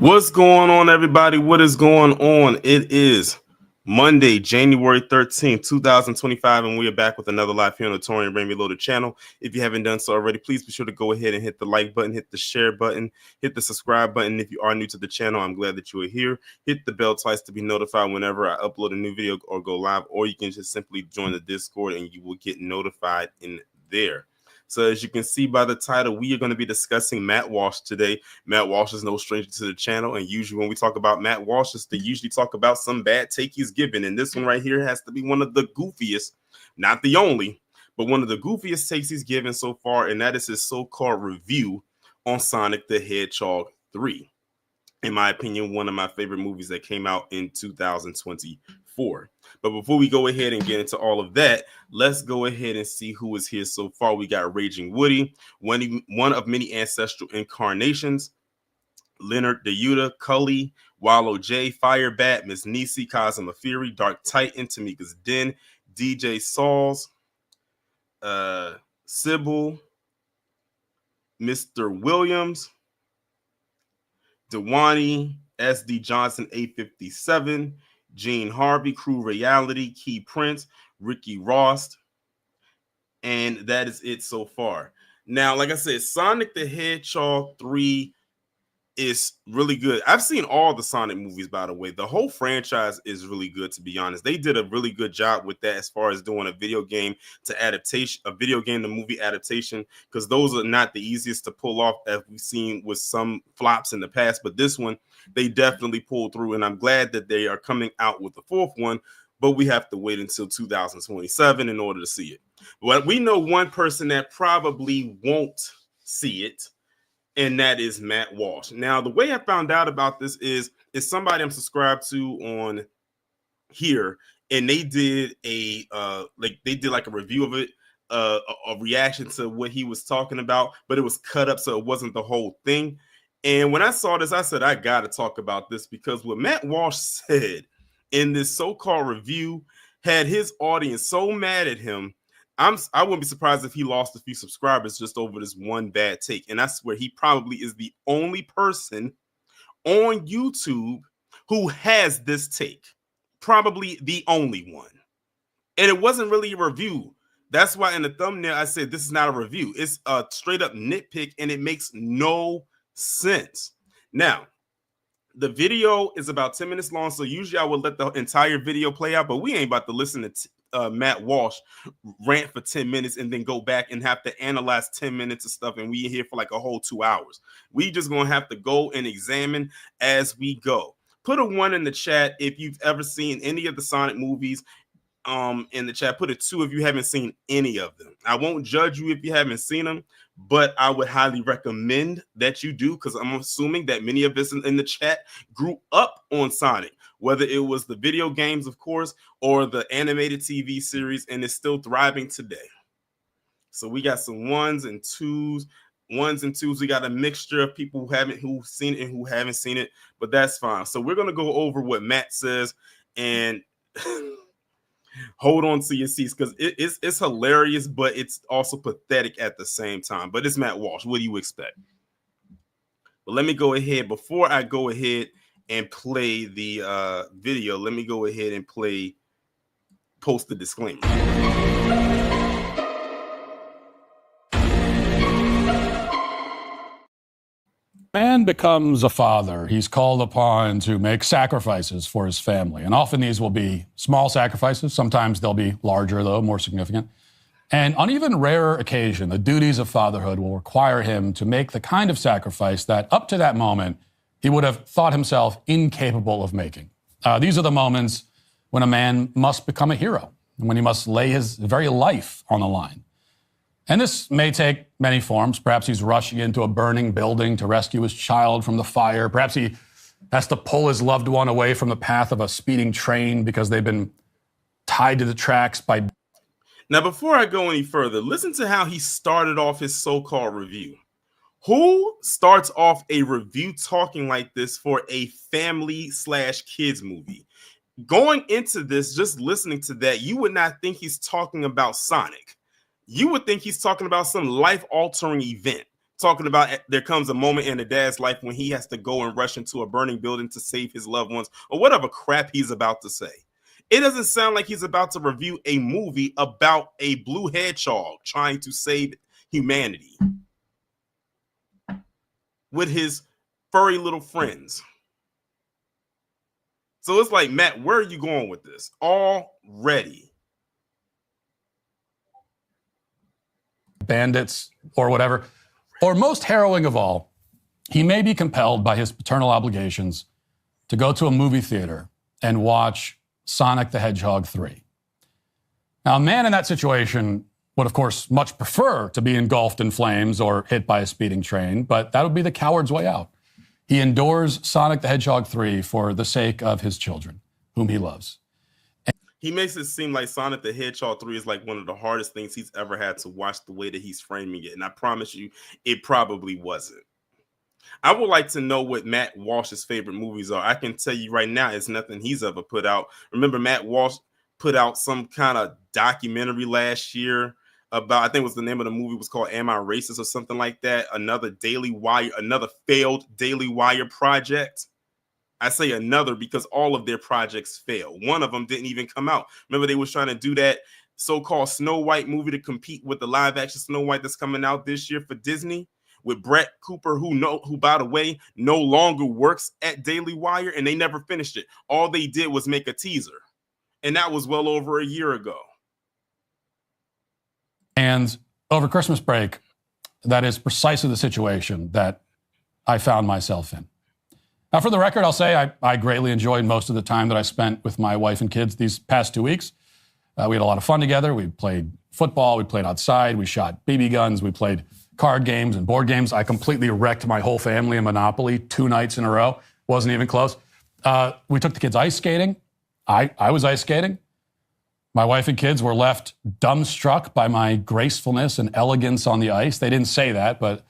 What's going on, everybody? What is going on? It is Monday, January 13th, 2025, and we are back with another live here on the Torian Rain Reloaded channel. If you haven't done so already, please be sure to go ahead and hit the like button, hit the share button, hit the subscribe button. If you are new to the channel, I'm glad that you are here. Hit the bell twice to be notified whenever I upload a new video or go live, or you can just simply join the Discord and you will get notified in there. So as you can see by the title, we are going to be discussing Matt Walsh today. Matt Walsh is no stranger to the channel, and usually when we talk about Matt Walsh, they usually talk about some bad take he's given, and this one right here has to be one of the goofiest, not the only, but one of the goofiest takes he's given so far, and that is his so-called review on Sonic the Hedgehog 3. In my opinion, one of my favorite movies that came out in 2024. But before we go ahead and get into all of that, let's go ahead and see who is here so far. We got Raging Woody, one of many ancestral incarnations, Leonard DeYuta, Cully, Wallow J, Firebat, Miss Nisi, Kazuma Fury, Dark Titan, Tamika's Den, DJ Sauls, Sybil, Mr. Williams, Dewani, SD Johnson, 857, Gene Harvey, Crew Reality, Key Prince, Ricky Ross, and that is it so far. Now, like I said, Sonic the Hedgehog 3 is really good. I've seen all the Sonic movies, by the way. The whole franchise is really good, to be honest. They did a really good job with that as far as doing a video game to adaptation, a video game to movie adaptation, because those are not the easiest to pull off, as we've seen with some flops in the past. But this one, they definitely pulled through, and I'm glad that they are coming out with the fourth one, but we have to wait until 2027 in order to see it. But we know one person that probably won't see it, and that is Matt Walsh. Now, the way I found out about this is somebody I'm subscribed to on here, and they did a review of it, a reaction to what he was talking about, but it was cut up, so it wasn't the whole thing. And when I saw this, I said, I got to talk about this, because what Matt Walsh said in this so-called review had his audience so mad at him. I wouldn't be surprised if he lost a few subscribers just over this one bad take. And I swear he probably is the only person on YouTube who has this take. Probably the only one. And it wasn't really a review. That's why in the thumbnail I said this is not a review. It's a straight up nitpick, and it makes no sense. Now, the video is about 10 minutes long, so usually I would let the entire video play out, but we ain't about to listen to Matt Walsh rant for 10 minutes and then go back and have to analyze 10 minutes of stuff, and we here for like a whole 2 hours. We just gonna have to go and examine as we go. Put a 1 in the chat if you've ever seen any of the Sonic movies. In the chat, put a 2 if you haven't seen any of them. I won't judge you if you haven't seen them, but I would highly recommend that you do, because I'm assuming that many of us in the chat grew up on Sonic, whether it was the video games, of course, or the animated TV series, and it's still thriving today. So we got some 1s and 2s. 1s and 2s. We got a mixture of people who've seen it and who haven't seen it, but that's fine. So we're gonna go over what Matt says, and hold on to your seats, because it's hilarious, but it's also pathetic at the same time. But it's Matt Walsh. What do you expect? But let me go ahead. Before I go ahead and play the video, let me go ahead and post the disclaimer. Man becomes a father. He's called upon to make sacrifices for his family. And often these will be small sacrifices. Sometimes they'll be larger, though, more significant. And on even rarer occasion, the duties of fatherhood will require him to make the kind of sacrifice that up to that moment, he would have thought himself incapable of making. These are the moments when a man must become a hero, and when he must lay his very life on the line. And this may take many forms. Perhaps he's rushing into a burning building to rescue his child from the fire. Perhaps he has to pull his loved one away from the path of a speeding train because they've been tied to the tracks by... Now, before I go any further, listen to how he started off his so-called review. Who starts off a review talking like this for a family/kids movie? Going into this, just listening to that, you would not think he's talking about Sonic. You would think he's talking about some life-altering event talking about there comes a moment in a dad's life when he has to go and rush into a burning building to save his loved ones, or whatever crap he's about to say. It doesn't sound like he's about to review a movie about a blue hedgehog trying to save humanity with his furry little friends. So it's like, Matt, where are you going with this already? Bandits or whatever. Or most harrowing of all, he may be compelled by his paternal obligations to go to a movie theater and watch Sonic the Hedgehog 3. Now, a man in that situation would, of course, much prefer to be engulfed in flames or hit by a speeding train, but that would be the coward's way out. He endures Sonic the Hedgehog 3 for the sake of his children, whom he loves. He makes it seem like Sonic the Hedgehog 3 is like one of the hardest things he's ever had to watch, the way that he's framing it. And I promise you, it probably wasn't. I would like to know what Matt Walsh's favorite movies are. I can tell you right now, it's nothing he's ever put out. Remember, Matt Walsh put out some kind of documentary last year about, I think it was the name of the movie was called Am I Racist or something like that? Another failed Daily Wire project. I say another because all of their projects fail. One of them didn't even come out. Remember, they was trying to do that so-called Snow White movie to compete with the live-action Snow White that's coming out this year for Disney with Brett Cooper, who by the way, no longer works at Daily Wire, and they never finished it. All they did was make a teaser, and that was well over a year ago. And over Christmas break, that is precisely the situation that I found myself in. Now, for the record, I'll say I greatly enjoyed most of the time that I spent with my wife and kids these past 2 weeks. We had a lot of fun together. We played football. We played outside. We shot BB guns. We played card games and board games. I completely wrecked my whole family in Monopoly 2 nights in a row. Wasn't even close. We took the kids ice skating. I was ice skating. My wife and kids were left dumbstruck by my gracefulness and elegance on the ice. They didn't say that, but...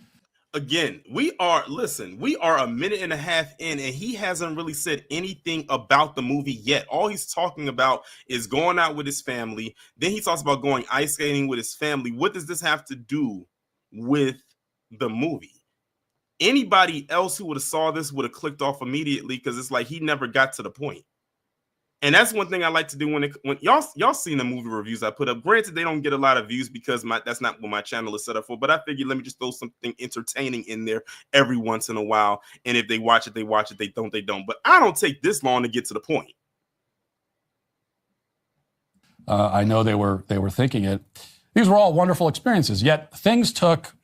Again, we are a minute and a half in, and he hasn't really said anything about the movie yet. All he's talking about is going out with his family. Then he talks about going ice skating with his family. What does this have to do with the movie? Anybody else who would have saw this would have clicked off immediately, because it's like he never got to the point. And that's one thing I like to do when y'all seen the movie reviews I put up. Granted, they don't get a lot of views because that's not what my channel is set up for. But I figured, let me just throw something entertaining in there every once in a while. And if they watch it, they watch it. They don't, they don't. But I don't take this long to get to the point. I know they were thinking it. These were all wonderful experiences. Yet things took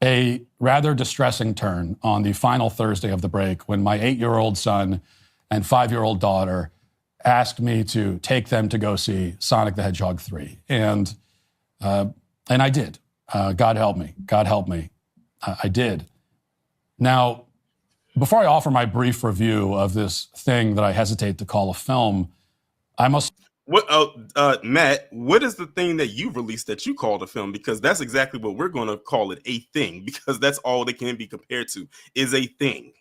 a rather distressing turn on the final Thursday of the break when my 8-year-old son and 5-year-old daughter asked me to take them to go see Sonic the Hedgehog 3. And I did. God help me. God help me. I did. Now, before I offer my brief review of this thing that I hesitate to call a film, I must... Matt, what is the thing that you released that you called a film? Because that's exactly what we're going to call it, a thing, because that's all they can be compared to, is a thing.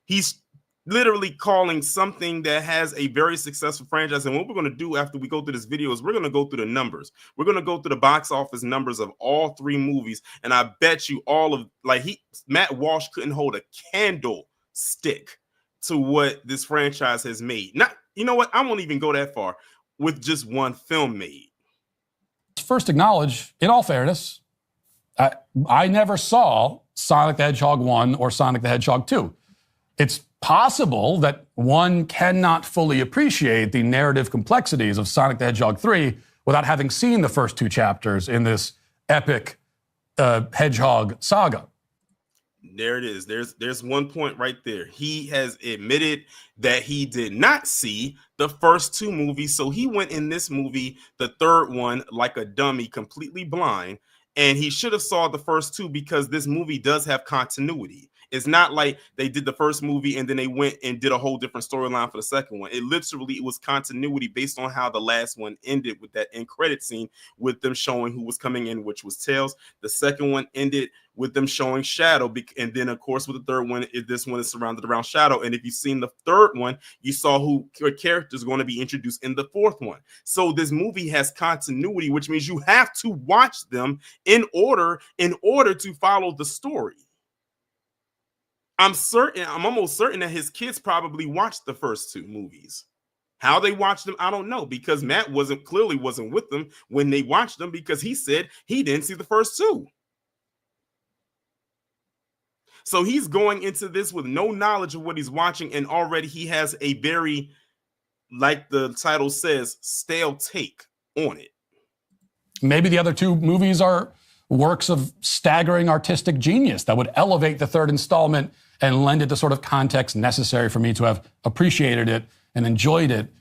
He's literally calling something that has a very successful franchise. And what we're going to do after we go through this video is we're going to go through the numbers. We're going to go through the box office numbers of all 3 movies. And I bet you Matt Walsh couldn't hold a candlestick to what this franchise has made. Not, you know what? I won't even go that far with just one film made. First acknowledge, in all fairness, I never saw Sonic the Hedgehog 1 or Sonic the Hedgehog 2. It's possible that one cannot fully appreciate the narrative complexities of Sonic the Hedgehog 3 without having seen the first 2 chapters in this epic hedgehog saga. There it is. There's one point right there. He has admitted that he did not see the first 2 movies, so he went in this movie, the 3rd one, like a dummy, completely blind, and he should have saw the first 2 because this movie does have continuity. It's not like they did the first movie and then they went and did a whole different storyline for the second one. It was continuity based on how the last one ended with that end credit scene with them showing who was coming in, which was Tails. The second one ended with them showing Shadow, and then of course with the third one, this one is surrounded around Shadow. And if you've seen the third one, you saw who characters are going to be introduced in the fourth one. So this movie has continuity, which means you have to watch them in order to follow the story. I'm almost certain that his kids probably watched the first two movies. How they watched them, I don't know, because Matt clearly wasn't with them when they watched them, because he said he didn't see the first two. So he's going into this with no knowledge of what he's watching, and already he has a very, like the title says, stale take on it. Maybe the other two movies are works of staggering artistic genius that would elevate the third installment and lend it the sort of context necessary for me to have appreciated it and enjoyed it,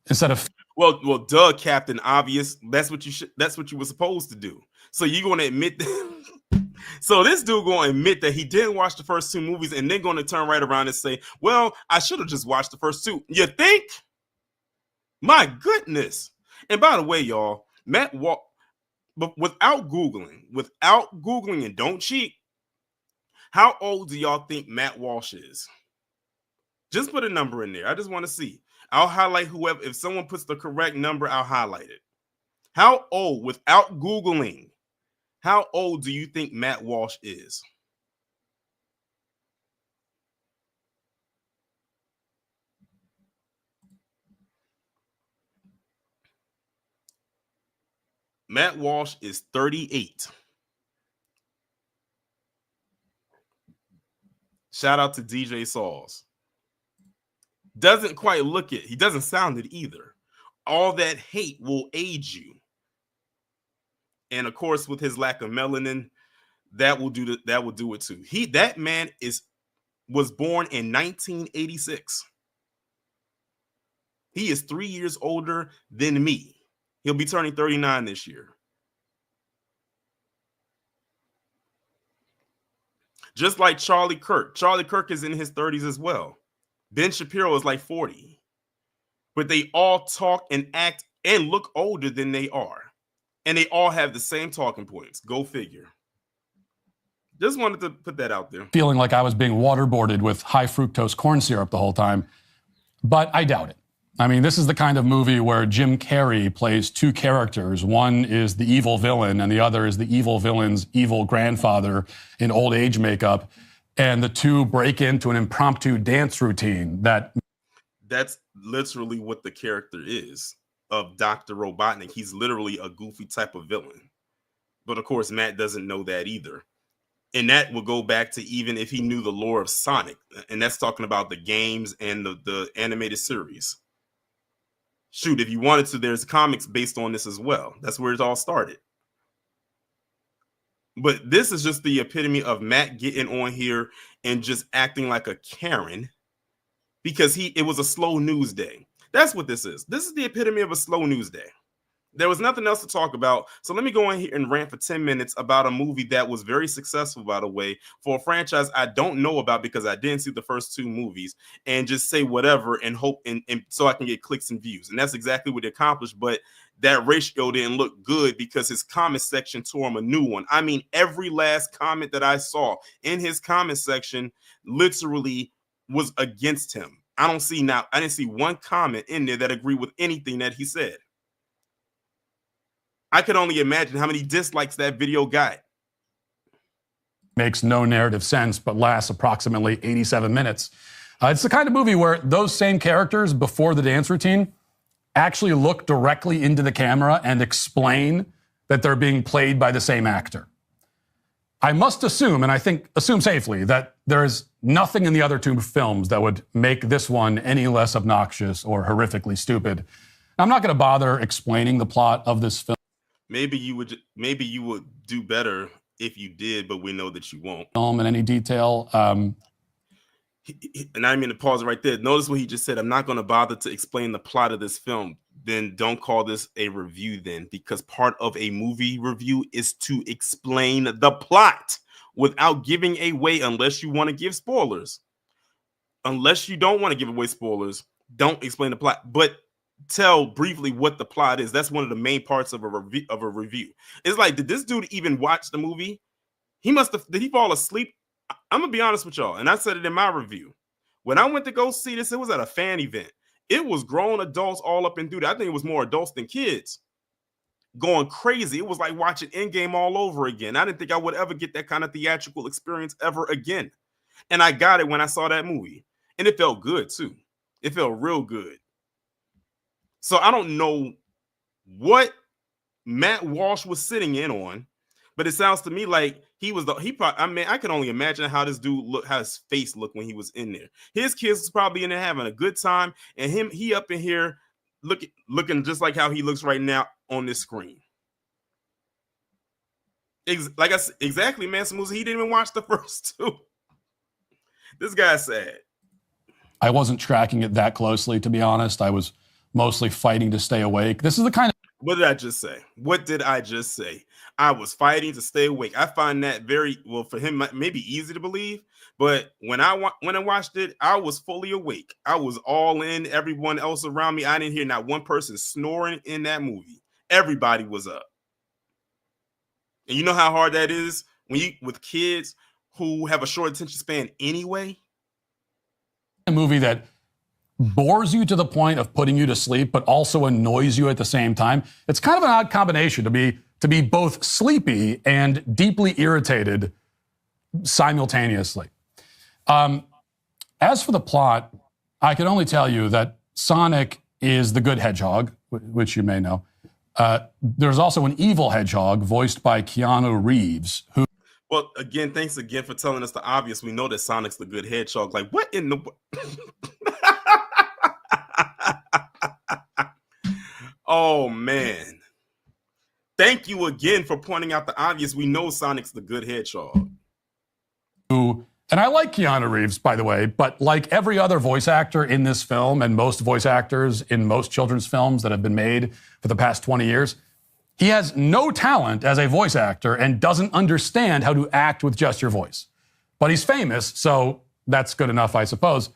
instead of well, duh, Captain Obvious. That's what you were supposed to do. So you're going to admit that. So this dude going to admit that he didn't watch the first two movies, and then going to turn right around and say, "Well, I should have just watched the first two." You think? My goodness! And by the way, y'all, but without googling, and don't cheat. How old do y'all think Matt Walsh is? Just put a number in there. I just want to see. I'll highlight whoever. If someone puts the correct number, I'll highlight it. How old, without googling, how old do you think Matt Walsh is? Matt Walsh is 38. Shout out to DJ Sauls. Doesn't quite look it. He doesn't sound it either. All that hate will age you. And of course, with his lack of melanin, that will do it too. That man was born in 1986. He is 3 years older than me. He'll be turning 39 this year. Just like Charlie Kirk. Charlie Kirk is in his 30s as well. Ben Shapiro is like 40. But they all talk and act and look older than they are. And they all have the same talking points. Go figure. Just wanted to put that out there. Feeling like I was being waterboarded with high fructose corn syrup the whole time. But I doubt it. I mean, this is the kind of movie where Jim Carrey plays two characters. One is the evil villain, and the other is the evil villain's evil grandfather in old age makeup. And the two break into an impromptu dance routine That's literally what the character is of Dr. Robotnik. He's literally a goofy type of villain. But of course, Matt doesn't know that either. And that will go back to even if he knew the lore of Sonic. And that's talking about the games and the animated series. Shoot, if you wanted to, there's comics based on this as well. That's where it all started. But this is just the epitome of Matt getting on here and just acting like a Karen because it was a slow news day. That's what this is. This is the epitome of a slow news day. There was nothing else to talk about. So let me go in here and rant for 10 minutes about a movie that was very successful, by the way, for a franchise I don't know about because I didn't see the first two movies, and just say whatever and hope and so I can get clicks and views. And that's exactly what it accomplished. But that ratio didn't look good because his comment section tore him a new one. I mean, every last comment that I saw in his comment section literally was against him. I didn't see one comment in there that agreed with anything that he said. I could only imagine how many dislikes that video got. makes no narrative sense, but lasts approximately 87 minutes. It's the kind of movie where those same characters before the dance routine actually look directly into the camera and explain that they're being played by the same actor. I must assume, and I think assume safely, that there's nothing in the other two films that would make this one any less obnoxious or horrifically stupid. I'm not going to bother explaining the plot of this film. Maybe you would do better if you did, but we know that you won't. In any detail. And I mean to pause right there. Notice what he just said. I'm not going to bother to explain the plot of this film. Then don't call this a review then, because part of a movie review is to explain the plot. without giving away, unless you want to give spoilers. Unless you don't want to give away spoilers, don't explain the plot, but tell briefly what the plot is. That's one of the main parts of a review. It's like, did this dude even watch the movie? Did he fall asleep? I'm gonna be honest with y'all, and I said it in my review. When I went to go see this, it was at a fan event. It was grown adults all up and through that. I think it was more adults than kids going crazy. It was like watching Endgame all over again. I didn't think I would ever get that kind of theatrical experience ever again. And I got it when I saw that movie. And it felt good too. It felt real good. So I don't know what Matt Walsh was sitting in on, but it sounds to me like I can only imagine how this dude how his face looked when he was in there. His kids was probably in there having a good time, and he up in here looking just like how he looks right now on this screen. Like I said, exactly, man. Smoothie, he didn't even watch the first two. This guy's sad. I wasn't tracking it that closely, to be honest. I was mostly fighting to stay awake. This is the kind of... What did I just say? What did I just say? I was fighting to stay awake. I find that very, well, for him, maybe easy to believe. But when I watched it, I was fully awake. I was all in. Everyone else around me, I didn't hear not one person snoring in that movie. Everybody was up. And you know how hard that is with kids who have a short attention span anyway? A movie that bores you to the point of putting you to sleep, but also annoys you at the same time. It's kind of an odd combination to be both sleepy and deeply irritated simultaneously. As for the plot, I can only tell you that Sonic is the good hedgehog, which you may know. There's also an evil hedgehog voiced by Keanu Reeves, who... Well, again, thanks again for telling us the obvious. We know that Sonic's the good hedgehog. Like, what in the... Oh, man. Thank you again for pointing out the obvious. We know Sonic's the good hedgehog. And I like Keanu Reeves, by the way, but like every other voice actor in this film and most voice actors in most children's films that have been made for the past 20 years, he has no talent as a voice actor and doesn't understand how to act with just your voice. But he's famous, so that's good enough, I suppose.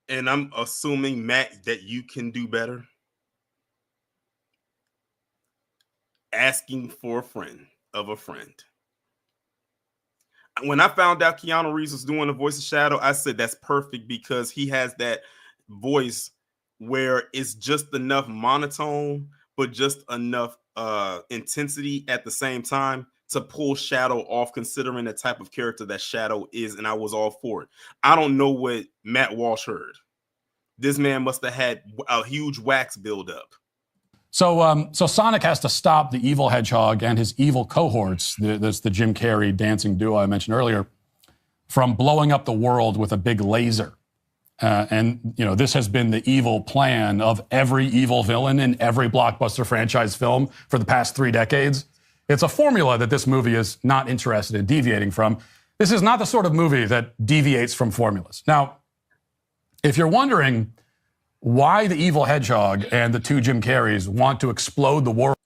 And I'm assuming, Matt, that you can do better. Asking for a friend of a friend. When I found out Keanu Reeves was doing the voice of Shadow, I said that's perfect because he has that voice where it's just enough monotone, but just enough intensity at the same time to pull Shadow off, considering the type of character that Shadow is, and I was all for it. I don't know what Matt Walsh heard. This man must have had a huge wax buildup. So Sonic has to stop the evil hedgehog and his evil cohorts, that's the Jim Carrey dancing duo I mentioned earlier, from blowing up the world with a big laser. And, you know, this has been the evil plan of every evil villain in every blockbuster franchise film for the past 3 decades. It's a formula that this movie is not interested in deviating from. This is not the sort of movie that deviates from formulas. Now, if you're wondering why the evil hedgehog and the 2 Jim Carreys want to explode the world.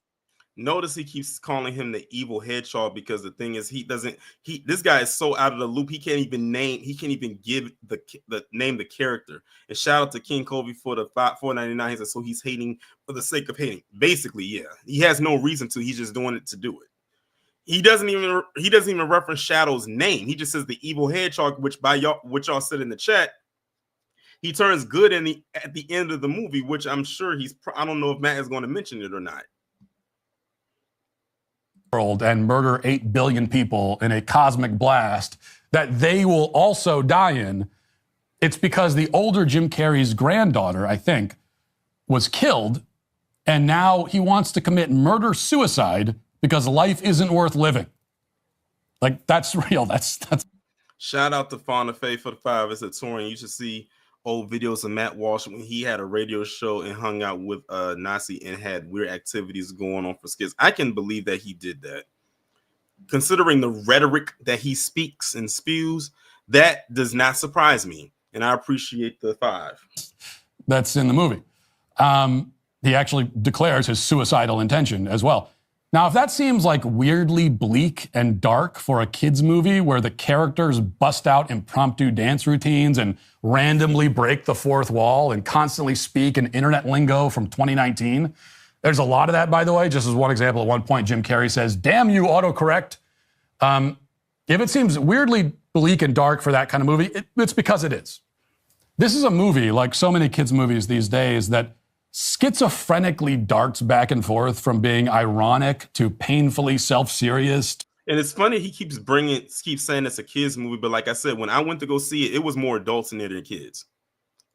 Notice he keeps calling him the evil hedgehog because the thing is, this guy is so out of the loop. He can't even give the name the character. And shout out to King Kobe for the $4.99. He said, so he's hating for the sake of hating. Basically, yeah, he has no reason to. He's just doing it to do it. He doesn't even reference Shadow's name. He just says the evil hedgehog, which y'all said in the chat. He turns good at the end of the movie, which I'm sure I don't know if Matt is going to mention it or not. And murder 8 billion people in a cosmic blast that they will also die in. It's because the older Jim Carrey's granddaughter, I think, was killed, and now he wants to commit murder-suicide because life isn't worth living. Like, that's real. That's. Shout out to Fauna Faye for the 5. It's a touring. You should see old videos of Matt Walsh when he had a radio show and hung out with Nasi and had weird activities going on for skits. I can believe that he did that. Considering the rhetoric that he speaks and spews, that does not surprise me. And I appreciate the 5. That's in the movie. He actually declares his suicidal intention as well. Now, if that seems like weirdly bleak and dark for a kids' movie where the characters bust out impromptu dance routines and randomly break the fourth wall and constantly speak in internet lingo from 2019, there's a lot of that, by the way. Just as one example, at one point, Jim Carrey says, "Damn you, autocorrect." If it seems weirdly bleak and dark for that kind of movie, it's because it is. This is a movie, like so many kids' movies these days, that schizophrenically darts back and forth from being ironic to painfully self-serious. And it's funny he keeps saying it's a kids movie, but like I said, when I went to go see it, it was more adults in it than kids.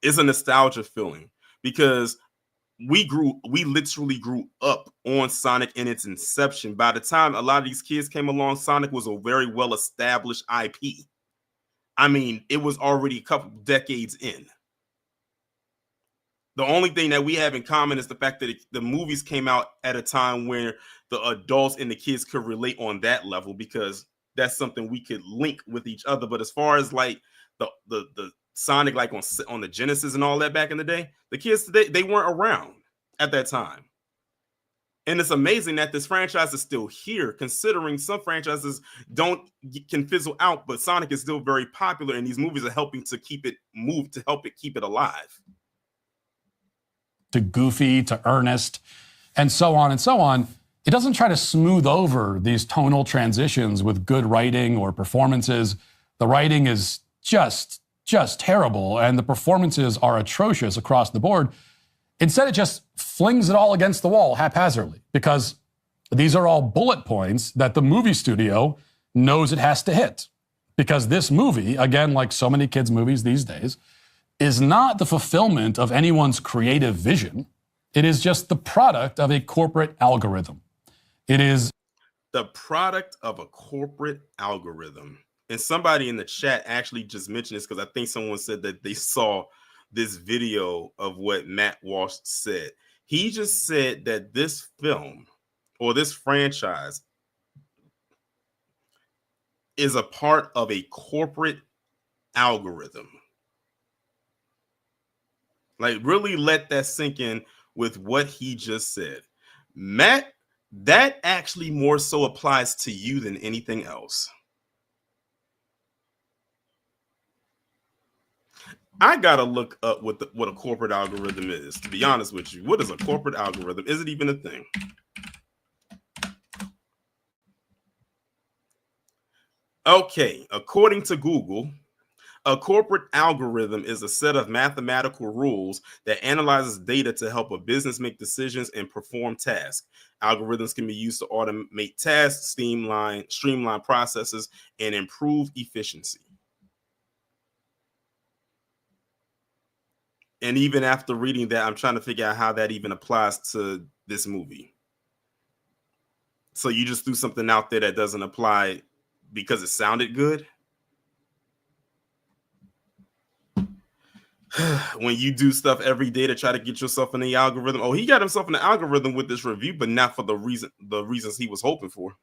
It's a nostalgia feeling because we literally grew up on Sonic in its inception. By the time a lot of these kids came along, Sonic was a very well-established IP. I mean, it was already a couple decades in. The only thing that we have in common is the fact that the movies came out at a time where the adults and the kids could relate on that level because that's something we could link with each other. But as far as like the Sonic, like on the Genesis and all that back in the day, the kids today, they weren't around at that time. And it's amazing that this franchise is still here, considering some franchises can fizzle out, but Sonic is still very popular, and these movies are helping to keep it move, to help it keep it alive. To goofy, to earnest, and so on and so on. It doesn't try to smooth over these tonal transitions with good writing or performances. The writing is just terrible, and the performances are atrocious across the board. Instead, it just flings it all against the wall haphazardly, because these are all bullet points that the movie studio knows it has to hit. Because this movie, again, like so many kids' movies these days, is not the fulfillment of anyone's creative vision. It is just the product of a corporate algorithm. It is the product of a corporate algorithm. And somebody in the chat actually just mentioned this because I think someone said that they saw this video of what Matt Walsh said. He just said that this film or this franchise is a part of a corporate algorithm. Like, really let that sink in with what he just said. Matt, that actually more so applies to you than anything else. I gotta look up what a corporate algorithm is, to be honest with you. What is a corporate algorithm? Is it even a thing? Okay, according to Google, a corporate algorithm is a set of mathematical rules that analyzes data to help a business make decisions and perform tasks. Algorithms can be used to automate tasks, streamline processes, and improve efficiency. And even after reading that, I'm trying to figure out how that even applies to this movie. So you just threw something out there that doesn't apply because it sounded good? When you do stuff every day to try to get yourself in the algorithm. Oh, he got himself in the algorithm with this review, but not for the reasons he was hoping for.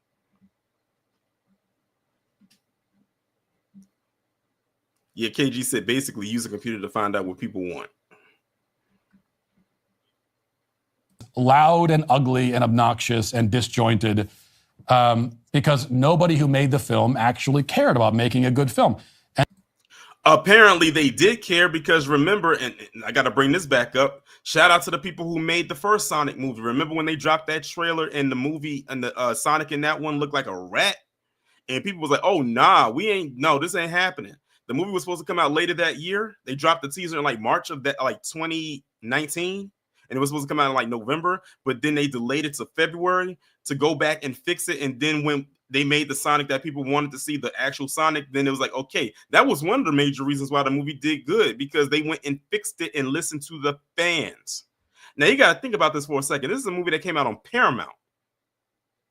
Yeah, KG said basically use a computer to find out what people want. Loud and ugly and obnoxious and disjointed because nobody who made the film actually cared about making a good film. Apparently they did care because remember, and I got to bring this back up. Shout out to the people who made the first Sonic movie. Remember when they dropped that trailer and the movie and the Sonic in that one looked like a rat? And people was like, oh, nah, this ain't happening. The movie was supposed to come out later that year. They dropped the teaser in like March of that, like 2019. And it was supposed to come out in like November, but then they delayed it to February to go back and fix it. And then when they made the Sonic that people wanted to see, the actual Sonic, then it was like, okay, that was one of the major reasons why the movie did good, because they went and fixed it and listened to the fans. Now you got to think about this for a second. This is a movie that came out on Paramount,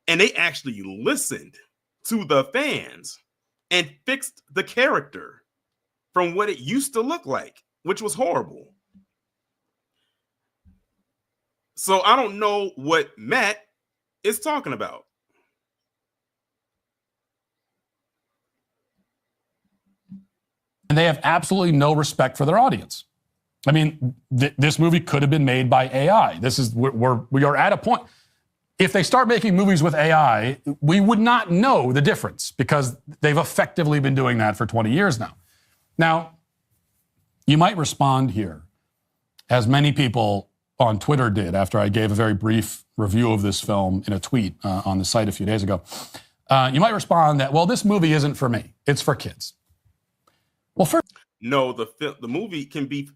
and they actually listened to the fans and fixed the character from what it used to look like, which was horrible. So I don't know what Matt is talking about. And they have absolutely no respect for their audience. I mean, this movie could have been made by AI. We are at a point. if they start making movies with AI, we would not know the difference because they've effectively been doing that for 20 years now. Now, you might respond here, as many people on Twitter did after I gave a very brief review of this film in a tweet on the site a few days ago. You might respond that, well, this movie isn't for me. It's for kids. Well, first... No, the movie can be,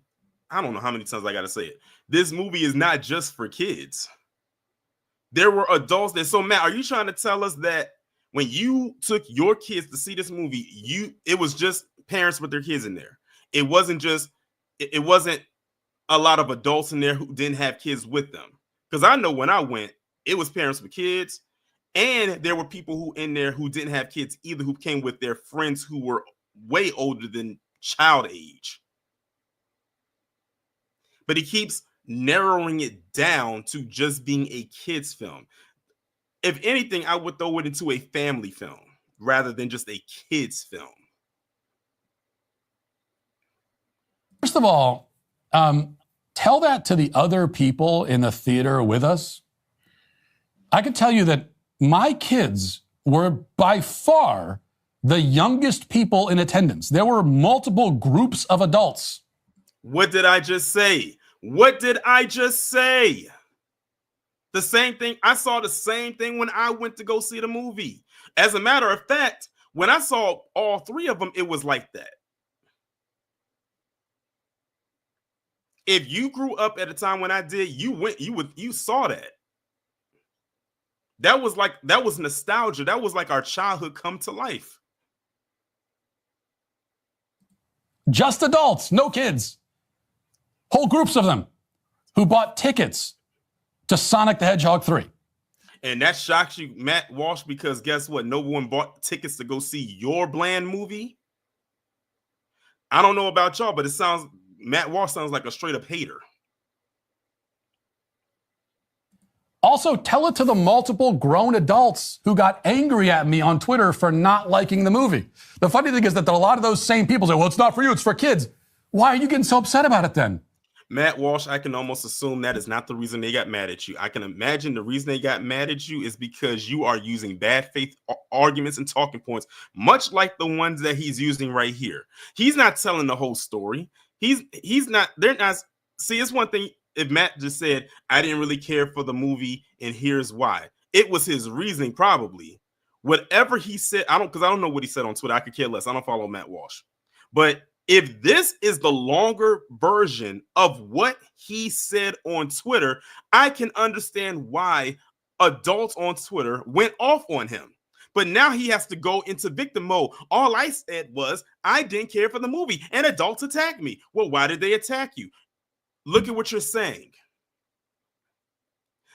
I don't know how many times I got to say it. This movie is not just for kids. There were adults there. So, Matt, are you trying to tell us that when you took your kids to see this movie, it was just parents with their kids in there? It wasn't a lot of adults in there who didn't have kids with them. Because I know when I went, it was parents with kids, and there were people who in there who didn't have kids either, who came with their friends who were way older than child age. But he keeps narrowing it down to just being a kids film. If anything, I would throw it into a family film rather than just a kids film. First of all, tell that to the other people in the theater with us. I can tell you that my kids were by far the youngest people in attendance. There were multiple groups of adults. What did I just say? What did I just say? The same thing. I saw the same thing when I went to go see the movie. As a matter of fact, when I saw all three of them, it was like that. If you grew up at a time when I did, you saw that. That was nostalgia. That was like our childhood come to life. Just adults, no kids. Whole groups of them who bought tickets to Sonic the Hedgehog 3. And that shocks you, Matt Walsh, because guess what? No one bought tickets to go see your bland movie. I don't know about y'all, but Matt Walsh sounds like a straight up hater. Also, tell it to the multiple grown adults who got angry at me on Twitter for not liking the movie. The funny thing is that a lot of those same people say, well, it's not for you, it's for kids. Why are you getting so upset about it then? Matt Walsh, I can almost assume that is not the reason they got mad at you. I can imagine the reason they got mad at you is because you are using bad faith arguments and talking points, much like the ones that he's using right here. He's not telling the whole story. He's not, they're not. See, it's one thing if Matt just said, I didn't really care for the movie and here's why. It was his reasoning, probably. Whatever he said, because I don't know what he said on Twitter. I could care less. I don't follow Matt Walsh. But if this is the longer version of what he said on Twitter, I can understand why adults on Twitter went off on him. But now he has to go into victim mode. All I said was, I didn't care for the movie, and adults attacked me. Well, why did they attack you? Look at what you're saying.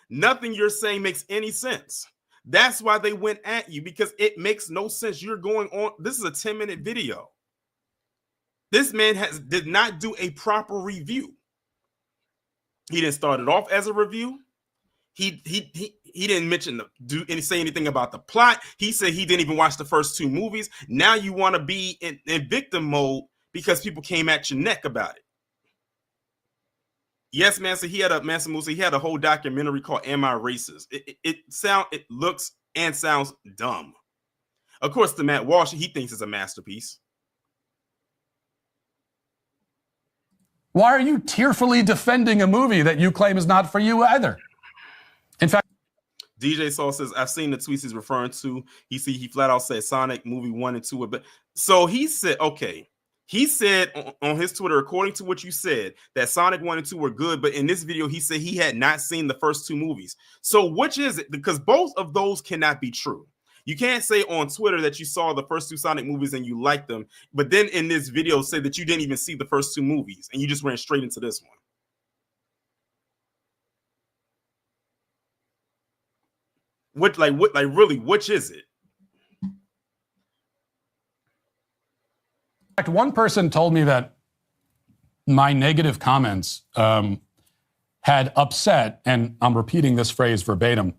Nothing you're saying makes any sense. That's why they went at you, because it makes no sense. You're going on. This is a 10-minute video. This man did not do a proper review. He didn't start it off as a review. He didn't say anything about the plot. He said he didn't even watch the first two movies. Now you want to be in victim mode because people came at your neck about it. Yes, man. So he had a whole documentary called "Am I Racist?" It looks and sounds dumb. Of course, to Matt Walsh, he thinks it's a masterpiece. Why are you tearfully defending a movie that you claim is not for you either? In fact, DJ Saul says, I've seen the tweets he's referring to. He flat out said Sonic movie 1 and 2. But so he said, okay. He said on his Twitter, according to what you said, that Sonic 1 and 2 were good. But in this video, he said he had not seen the first two movies. So which is it? Because both of those cannot be true. You can't say on Twitter that you saw the first two Sonic movies and you liked them, but then in this video say that you didn't even see the first two movies and you just ran straight into this one. Really, which is it? In fact, one person told me that my negative comments had upset, and I'm repeating this phrase verbatim,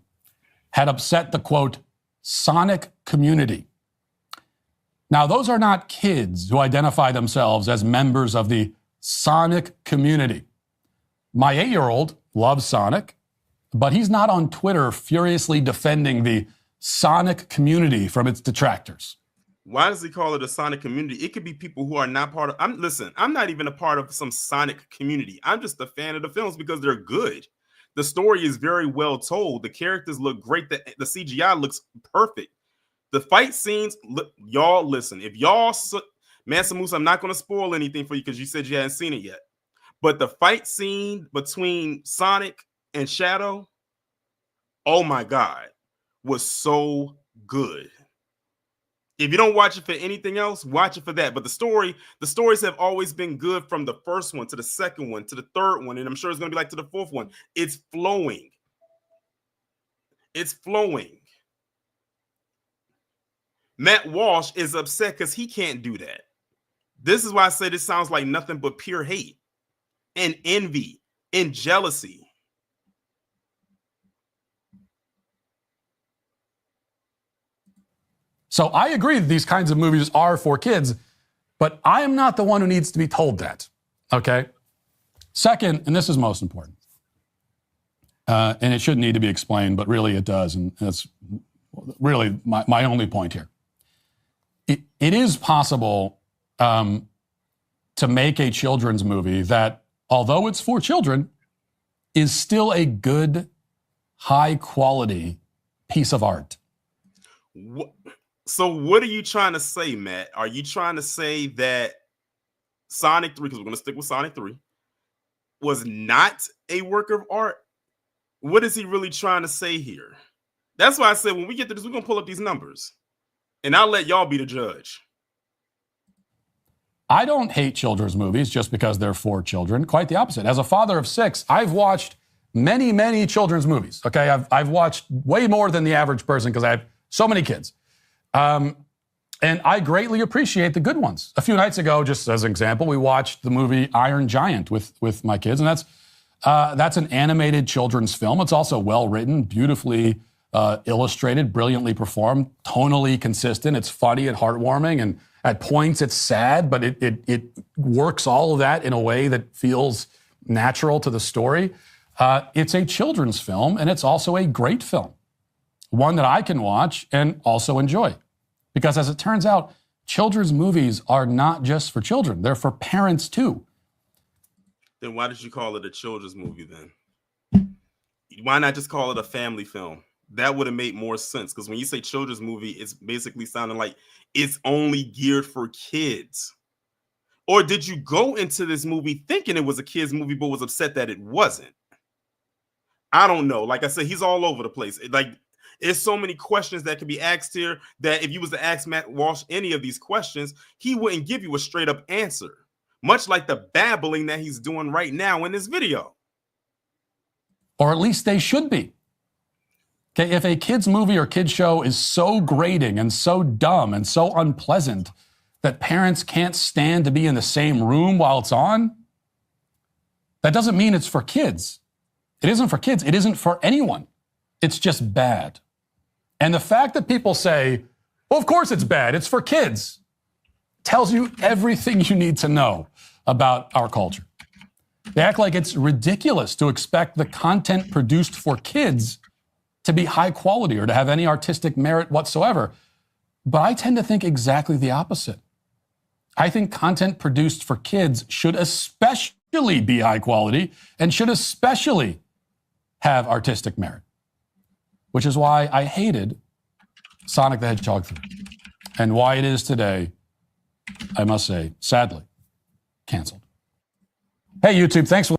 had upset the, quote, Sonic community. Now, those are not kids who identify themselves as members of the Sonic community. My 8-year-old loves Sonic. but he's not on Twitter furiously defending the Sonic community from its detractors. Why does he call it a Sonic community? It could be people who are not part of. I'm not even a part of some Sonic community. I'm just a fan of the films because they're good. The story is very well told. The characters look great. The CGI looks perfect. The fight scenes, y'all listen. If y'all, Mansa Musa, I'm not going to spoil anything for you because you said you hadn't seen it yet. But the fight scene between Sonic and Shadow, oh my God, was so good. If you don't watch it for anything else, watch it for that. But the stories have always been good from the first one to the second one to the third one, and I'm sure it's going to be like to the fourth one. It's flowing. It's flowing. Matt Walsh is upset because he can't do that. This is why I say this sounds like nothing but pure hate and envy and jealousy. So I agree that these kinds of movies are for kids, but I am not the one who needs to be told that, okay? Second, and this is most important, and it shouldn't need to be explained, but really it does, and that's really my only point here. It is possible to make a children's movie that, although it's for children, is still a good, high-quality piece of art. So what are you trying to say, Matt? Are you trying to say that Sonic 3, because we're going to stick with Sonic 3, was not a work of art? What is he really trying to say here? That's why I said when we get to this, we're going to pull up these numbers. And I'll let y'all be the judge. I don't hate children's movies just because they're for children. Quite the opposite. As a father of 6, I've watched many, many children's movies. Okay, I've watched way more than the average person because I have so many kids. And I greatly appreciate the good ones. A few nights ago, just as an example, we watched the movie Iron Giant with my kids, and that's an animated children's film. It's also well written, beautifully illustrated, brilliantly performed, tonally consistent. It's funny and heartwarming, and at points it's sad, but it works all of that in a way that feels natural to the story. It's a children's film, and it's also a great film, one that I can watch and also enjoy. Because as it turns out, children's movies are not just for children. They're for parents too. Then why did you call it a children's movie then? Why not just call it a family film? That would have made more sense. Because when you say children's movie, it's basically sounding like it's only geared for kids. Or did you go into this movie thinking it was a kid's movie, but was upset that it wasn't? I don't know. Like I said, he's all over the place. There's so many questions that could be asked here that if you was to ask Matt Walsh any of these questions, he wouldn't give you a straight up answer, much like the babbling that he's doing right now in this video. Or at least they should be. Okay, if a kid's movie or kid's show is so grating and so dumb and so unpleasant that parents can't stand to be in the same room while it's on, that doesn't mean it's for kids. It isn't for kids. It isn't for anyone. It's just bad. And the fact that people say, well, of course it's bad, it's for kids, tells you everything you need to know about our culture. They act like it's ridiculous to expect the content produced for kids to be high quality or to have any artistic merit whatsoever. But I tend to think exactly the opposite. I think content produced for kids should especially be high quality and should especially have artistic merit. Which is why I hated Sonic the Hedgehog 3. And why it is today, I must say, sadly, canceled. Hey, YouTube, thanks for...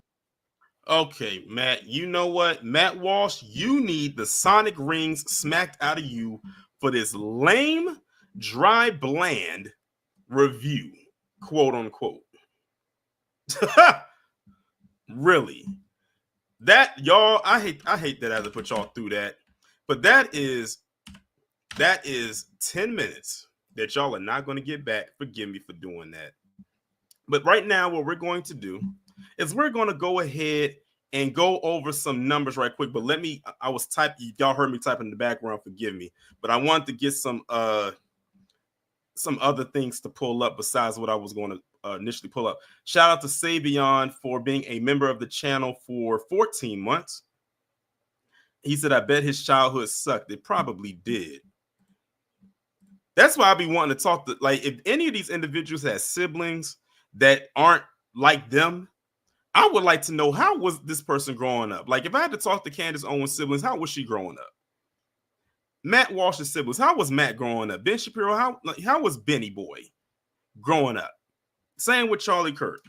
Okay, Matt, you know what? Matt Walsh, you need the Sonic rings smacked out of you for this lame, dry, bland review, quote unquote. Really? That, y'all, I hate that I have to put y'all through that. But that is 10 minutes that y'all are not going to get back. Forgive me for doing that. But right now, what we're going to do is we're going to go ahead and go over some numbers right quick. But I was typing, y'all heard me typing in the background, forgive me. But I wanted to get some other things to pull up besides what I was going to initially pull up. Shout out to Savion for being a member of the channel for 14 months. He said, I bet his childhood sucked. It probably did. That's why I be wanting to talk to, like, if any of these individuals has siblings that aren't like them, I would like to know, how was this person growing up? Like, if I had to talk to Candace Owens' siblings, how was she growing up? Matt Walsh's siblings, how was Matt growing up? Ben Shapiro, how was Benny Boy growing up? Same with Charlie Kirk.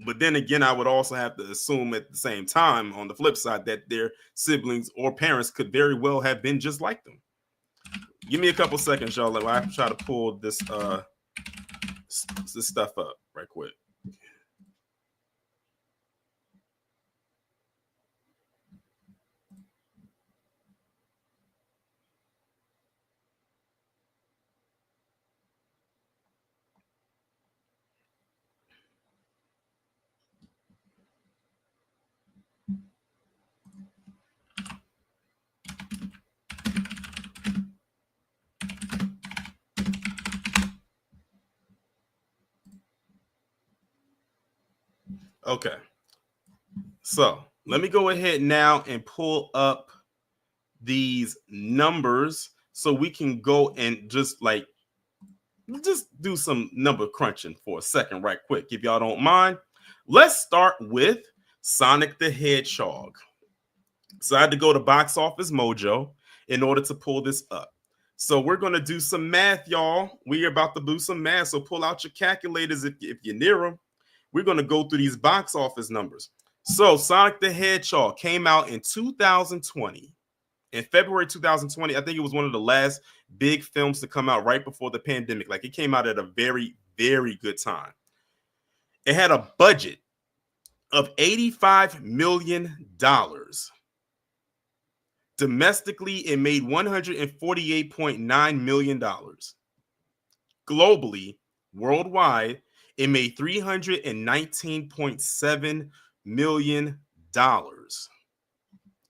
But then again, I would also have to assume at the same time, on the flip side, that their siblings or parents could very well have been just like them. Give me a couple seconds, y'all. While I try to pull this stuff up right quick. Okay. So let me go ahead now and pull up these numbers so we can go and just do some number crunching for a second right quick, if y'all don't mind. Let's start with Sonic the Hedgehog. So I had to go to Box Office Mojo in order to pull this up. So we're going to do some math, y'all. We're about to do some math, so pull out your calculators if you're near them. We're going to go through these box office numbers. So Sonic the Hedgehog came out in 2020. In February 2020, I think it was one of the last big films to come out right before the pandemic. Like, it came out at a very, very good time. It had a budget of $85 million. Domestically, it made $148.9 million. Globally, worldwide, it made $319.7 million.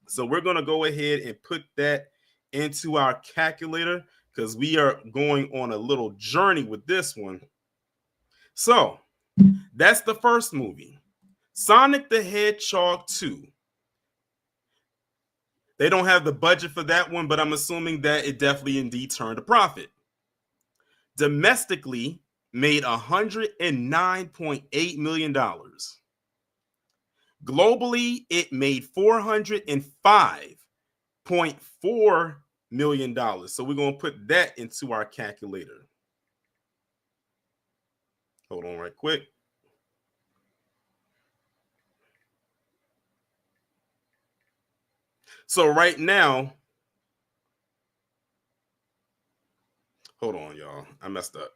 So we're going to go ahead and put that into our calculator because we are going on a little journey with this one. So that's the first movie. Sonic the Hedgehog 2. They don't have the budget for that one, but I'm assuming that it definitely indeed turned a profit. Domestically, made $109.8 million. Globally, it made $405.4 million. So we're going to put that into our calculator. Hold on right quick. So right now, hold on, y'all. I messed up.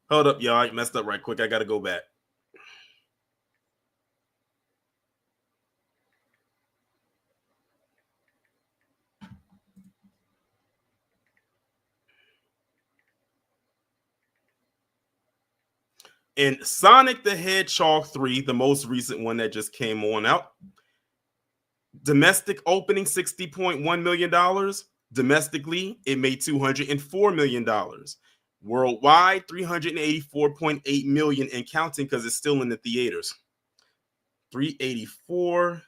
Hold up, y'all. I messed up right quick. I got to go back. In Sonic the Hedgehog 3, the most recent one that just came on out, domestic opening $60.1 million. Domestically, it made $204 million. Worldwide, $384.8 million and counting because it's still in the theaters. 384,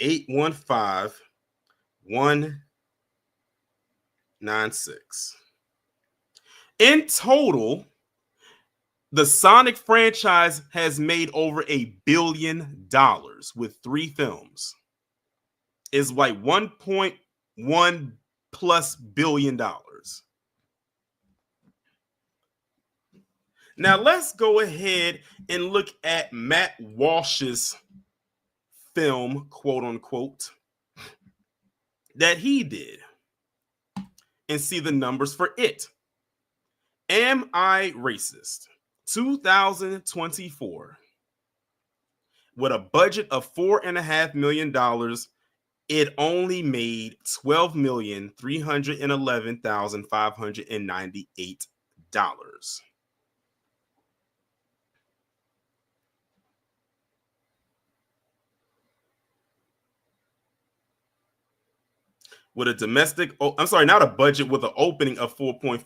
815, 196. In total, the Sonic franchise has made over $1 billion with 3 films. It's like $1.1 plus billion. Now let's go ahead and look at Matt Walsh's film, quote unquote, that he did and see the numbers for it. Am I Racist? 2024. With a budget of $4.5 million, it only made $12,311,598. With a domestic, I'm sorry, not a budget, with an opening of opening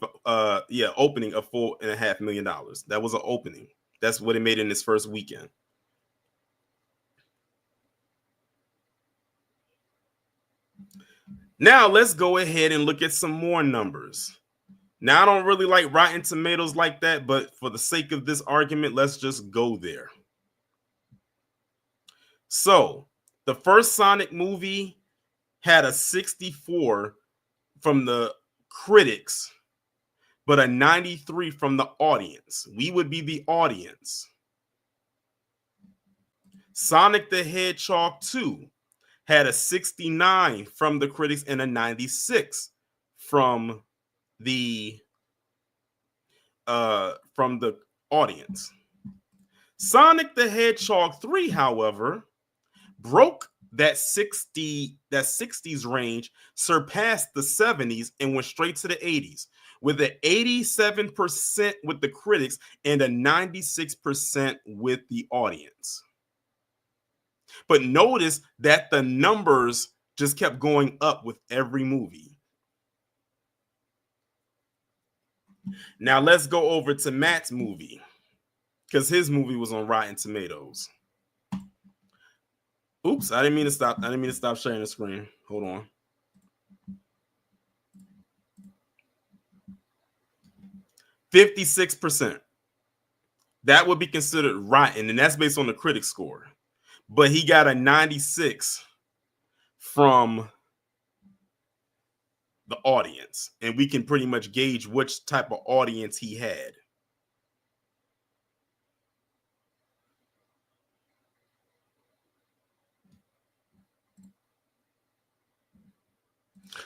of $4.5 million. That was an opening. That's what it made in its first weekend. Now let's go ahead and look at some more numbers. Now I don't really like Rotten Tomatoes like that, but for the sake of this argument, let's just go there. So the first Sonic movie had a 64 from the critics, but a 93 from the audience. We would be the audience. Sonic the Hedgehog 2 had a 69 from the critics and a 96 from the audience. Sonic the Hedgehog 3, however, broke that 60s range, surpassed the 70s, and went straight to the 80s with an 87% with the critics and a 96% with the audience. But notice that the numbers just kept going up with every movie. Now let's go over to Matt's movie, because his movie was on Rotten Tomatoes. Oops, I didn't mean to stop. I didn't mean to stop sharing the screen. Hold on. %56%. That would be considered rotten, and that's based on the critic score. But he got a 96 from the audience, and we can pretty much gauge which type of audience he had.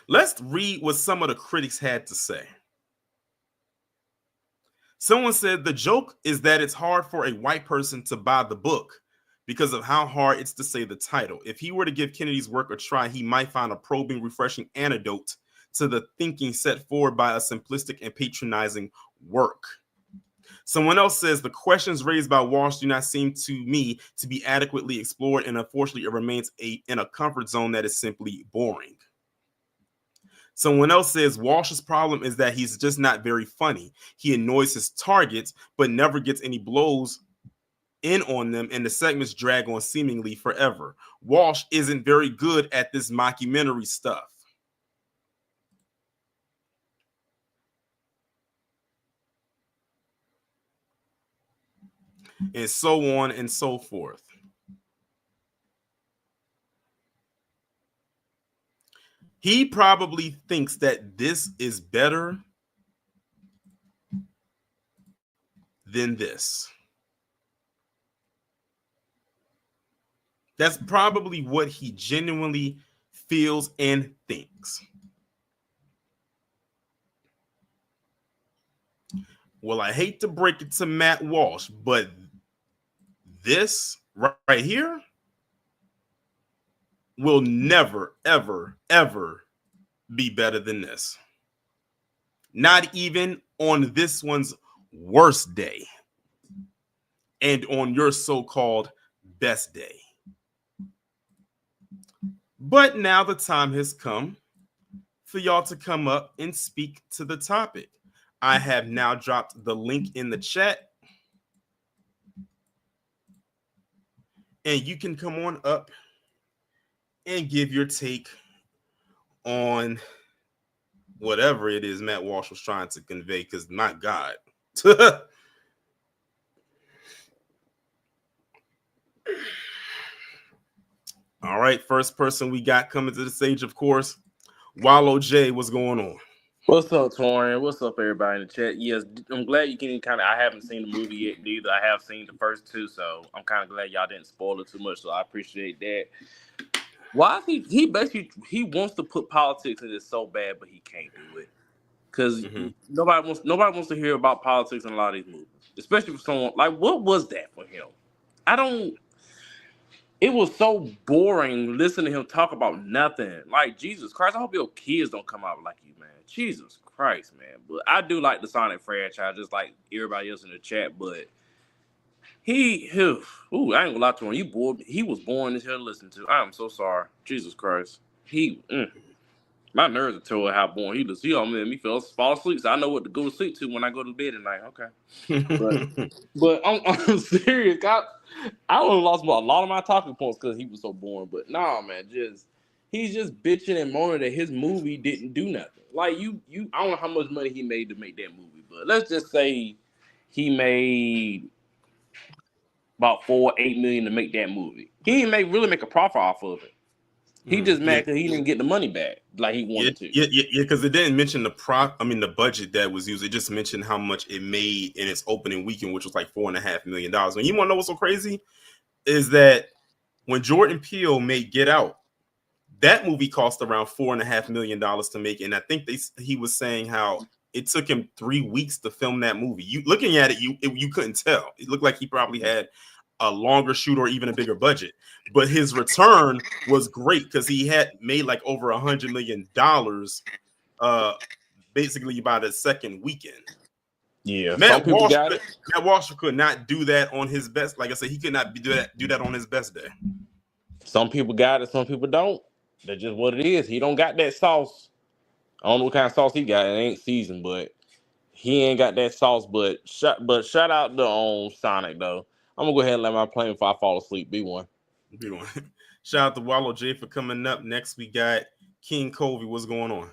Let's read what some of the critics had to say. Someone said the joke is that it's hard for a white person to buy the book because of how hard it's to say the title. If he were to give Kennedy's work a try, he might find a probing, refreshing antidote to the thinking set forward by a simplistic and patronizing work. Someone else says the questions raised by Walsh do not seem to me to be adequately explored, and unfortunately it remains in a comfort zone that is simply boring. Someone else says Walsh's problem is that he's just not very funny. He annoys his targets, but never gets any blows in on them, and the segments drag on seemingly forever. Walsh isn't very good at this mockumentary stuff. And so on and so forth. He probably thinks that this is better than this. That's probably what he genuinely feels and thinks. Well, I hate to break it to Matt Walsh, but this right here will never, ever, ever be better than this. Not even on this one's worst day and on your so-called best day. But now the time has come for y'all to come up and speak to the topic. I have now dropped the link in the chat, and you can come on up and give your take on whatever it is Matt Walsh was trying to convey, because my God. All right, first person we got coming to the stage, of course, Wallow J. What's going on? What's up, Torian? What's up, everybody in the chat? Yes, I'm glad you can kind of. I haven't seen the movie yet, neither. I have seen the first two, so I'm kind of glad y'all didn't spoil it too much. So I appreciate that. Why is he basically he wants to put politics in this so bad, but he can't do it because nobody wants to hear about politics in a lot of these movies, especially for someone like what was that for him? It was so boring listening to him talk about nothing. Like, Jesus Christ, I hope your kids don't come out like you, man. Jesus Christ, man. But I do like the Sonic franchise, just like everybody else in the chat. But I ain't gonna lie to him. He was boring as hell to listen to. I am so sorry. Jesus Christ. My nerves are told how boring he was. He made me fall asleep. So I know what to go to sleep to when I go to bed at night. Okay. But I'm serious. I only lost a lot of my talking points because he was so boring. But nah, man, he's just bitching and moaning that his movie didn't do nothing. Like you, I don't know how much money he made to make that movie, but let's just say he made about 4-8 million to make that movie. He didn't really make a profit off of it. He just mad because he didn't get the money back like he wanted to. Yeah, because it didn't mention the budget that was used. It just mentioned how much it made in its opening weekend, which was like $4.5 million. And you want to know what's so crazy? Is that when Jordan Peele made Get Out, that movie cost around $4.5 million to make. And I think he was saying how it took him 3 weeks to film that movie. You looking at it, you couldn't tell. It looked like he probably had a longer shoot or even a bigger budget, but his return was great because he had made like over $100 million basically by the second weekend. Yeah, Matt Walsh could not do that on his best. Like I said, he could not do that on his best day. Some people got it, some people don't. That's just what it is. He don't got that sauce. I don't know what kind of sauce he got. It ain't seasoned, but he ain't got that sauce. But shout out to Sonic though. I'm gonna go ahead and let my plane before I fall asleep. B1. Shout out to Wallow J for coming up. Next we got King Covey. What's going on?